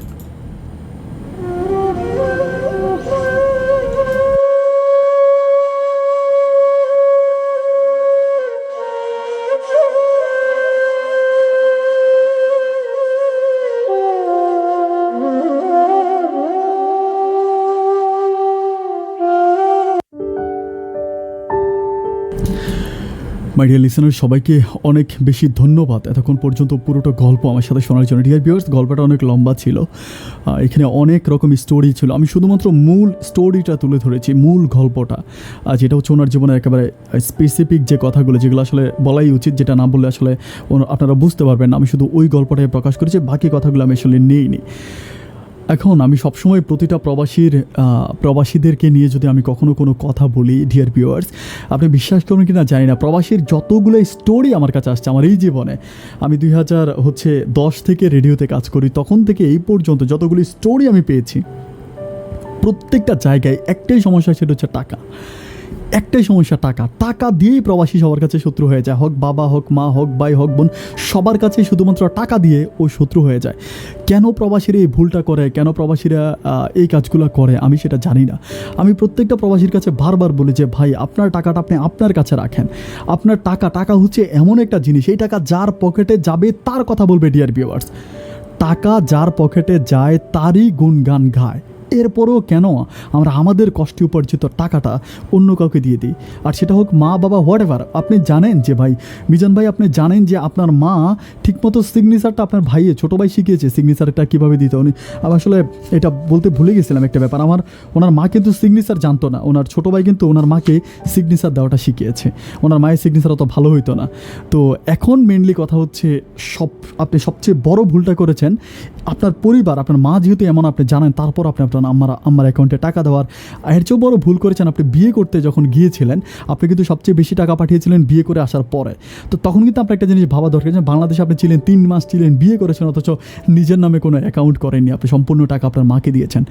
মাই ডিয়ার লিসেনার, সবাইকে অনেক বেশি ধন্যবাদ এতক্ষণ পর্যন্ত পুরোটা গল্প আমার সাথে শোনার জন্য। ডিয়ার ভিউয়ার্স, গল্পটা অনেক লম্বা ছিল, এখানে অনেক রকম স্টোরি ছিল। আমি শুধুমাত্র মূল স্টোরিটা তুলে ধরেছি, মূল গল্পটা, যেটা হচ্ছে ওনার জীবনের একেবারে স্পেসিফিক যে কথাগুলো, যেগুলো আসলে বলাই উচিত, যেটা না বললে আসলে আপনারা বুঝতে পারবেন না। আমি শুধু ওই গল্পটাই প্রকাশ করেছি, বাকি কথাগুলো আমি আসলে নেইনি। এখন আমি সবসময় প্রতিটা প্রবাসীদেরকে নিয়ে যদি আমি কখনো কোনো কথা বলি, ডিয়ার ভিউয়ার্স, আপনি বিশ্বাস করবেন কি না জানি না, প্রবাসীর যতগুলো স্টোরি আমার কাছে আসছে আমার এই জীবনে, আমি 2010 থেকে রেডিওতে কাজ করি, তখন থেকে এই পর্যন্ত যতগুলি স্টোরি আমি পেয়েছি, প্রত্যেকটা জায়গায় একটাই সমস্যা, সেটা হচ্ছে টাকা। একটাই সমস্যা, টাকা দিয়েই প্রবাসী সবার কাছে শত্রু হয়ে যায়, হোক বাবা, হোক মা, হোক ভাই, হোক বোন, সবার কাছে শুধুমাত্র টাকা দিয়ে ও শত্রু হয়ে যায়। কেন প্রবাসীরা এই ভুলটা করে, কেন প্রবাসীরা এই কাজগুলো করে, আমি সেটা জানি না। আমি প্রত্যেকটা প্রবাসীর কাছে বারবার বলি যে ভাই, আপনার টাকাটা আপনি আপনার কাছে রাখেন। আপনার টাকা হচ্ছে এমন একটা জিনিস, এই টাকা যার পকেটে যাবে তার কথা বলবে। ডিয়ার ভিউয়ার্স, টাকা যার পকেটে যায় তারই গুণগান গায়, এরপরেও কেন আমরা আমাদের কষ্টে উপার্জিত টাকাটা অন্য কাউকে দিয়ে দিই, আর সেটা হোক মা বাবা হোয়াটএভার। আপনি জানেন যে ভাই মিজান ভাই, আপনি জানেন যে আপনার মা ঠিকমতো সিগনেচারটা আপনার ভাইয়ে ছোটো ভাই শিখিয়েছে সিগনেচারটা কীভাবে দিতে। উনি আমি আসলে এটা বলতে ভুলে গেছিলাম একটা ব্যাপার, ওনার মা কিন্তু সিগনেচার জানতো না, ওনার ছোটো ভাই কিন্তু ওনার মাকে সিগনেচার দেওয়াটা শিখিয়েছে। ওনার মায়ের সিগনেচার অত ভালো হইতো না। তো এখন মেনলি কথা হচ্ছে আপনি সবচেয়ে বড় ভুলটা করেছেন আপনার পরিবার, আপনার মা যেহেতু এমন আপনি জানেন, তারপর আপনি আপনার আম্মার অ্যাকাউন্টে টাকা দেওয়ার। এর চেয়েও বড় ভুল করেছেন আপনি বিয়ে করতে যখন গিয়েছিলেন, আপনি কিন্তু সবচেয়ে বেশি টাকা পাঠিয়েছিলেন বিয়ে করে আসার পরে। তো তখন কিন্তু আপনার একটা জিনিস ভাবা দরকার যে বাংলাদেশে আপনি ছিলেন 3 মাস ছিলেন, বিয়ে করেছেন, অথচ নিজের নামে কোনো অ্যাকাউন্ট করেননি, আপনি সম্পূর্ণ টাকা আপনার মাকে দিয়েছেন।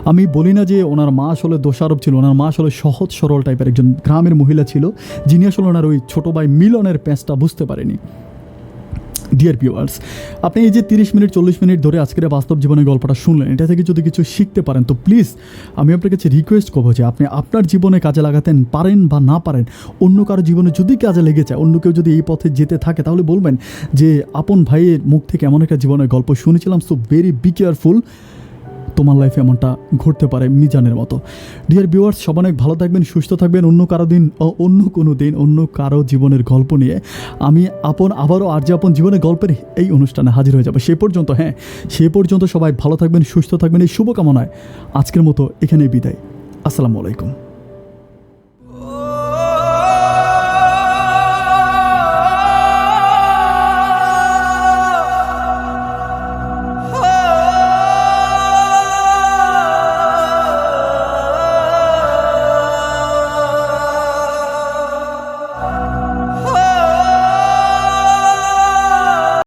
আমি বলি না যে ওনার মা আসলে দোষারোপ ছিল, ওনার মা আসলে সহজ সরল টাইপের একজন গ্রামের মহিলা ছিল, যিনি আসলে ওনার ওই ছোটো ভাই মিলনের প্যাঁচটা বুঝতে পারেনি। ডিয়ার ভিউয়ার্স, আপনি এই যে 30 মিনিট 40 মিনিট ধরে আজকের বাস্তব জীবনের গল্পটা শুনলেন, এটা থেকে যদি কিছু শিখতে পারেন তো প্লিজ আমি আপনার কাছে রিকোয়েস্ট করবো যে আপনি আপনার জীবনে কাজে লাগাতেন পারেন বা না পারেন, অন্য কারো জীবনে যদি কাজে লেগে যায়, অন্য কেউ যদি এই পথে যেতে থাকে, তাহলে বলবেন যে আপন ভাইয়ের মুখ থেকে এমন একটা জীবনের গল্প শুনেছিলাম, সো ভেরি বি কেয়ারফুল, তোমার লাইফে এমনটা ঘটতে পারে মিজানের মতো। ডিয়ার ভিউয়ার্স, সব অনেক ভালো থাকবেন, সুস্থ থাকবেন। অন্য কোনো দিন অন্য কারো জীবনের গল্প নিয়ে আমি আবারও আপন জীবনের গল্পের এই অনুষ্ঠানে হাজির হয়ে যাবো। সে পর্যন্ত সবাই ভালো থাকবেন, সুস্থ থাকবেন, এই শুভকামনায় আজকের মতো এখানেই বিদায়। আসসালামু আলাইকুম।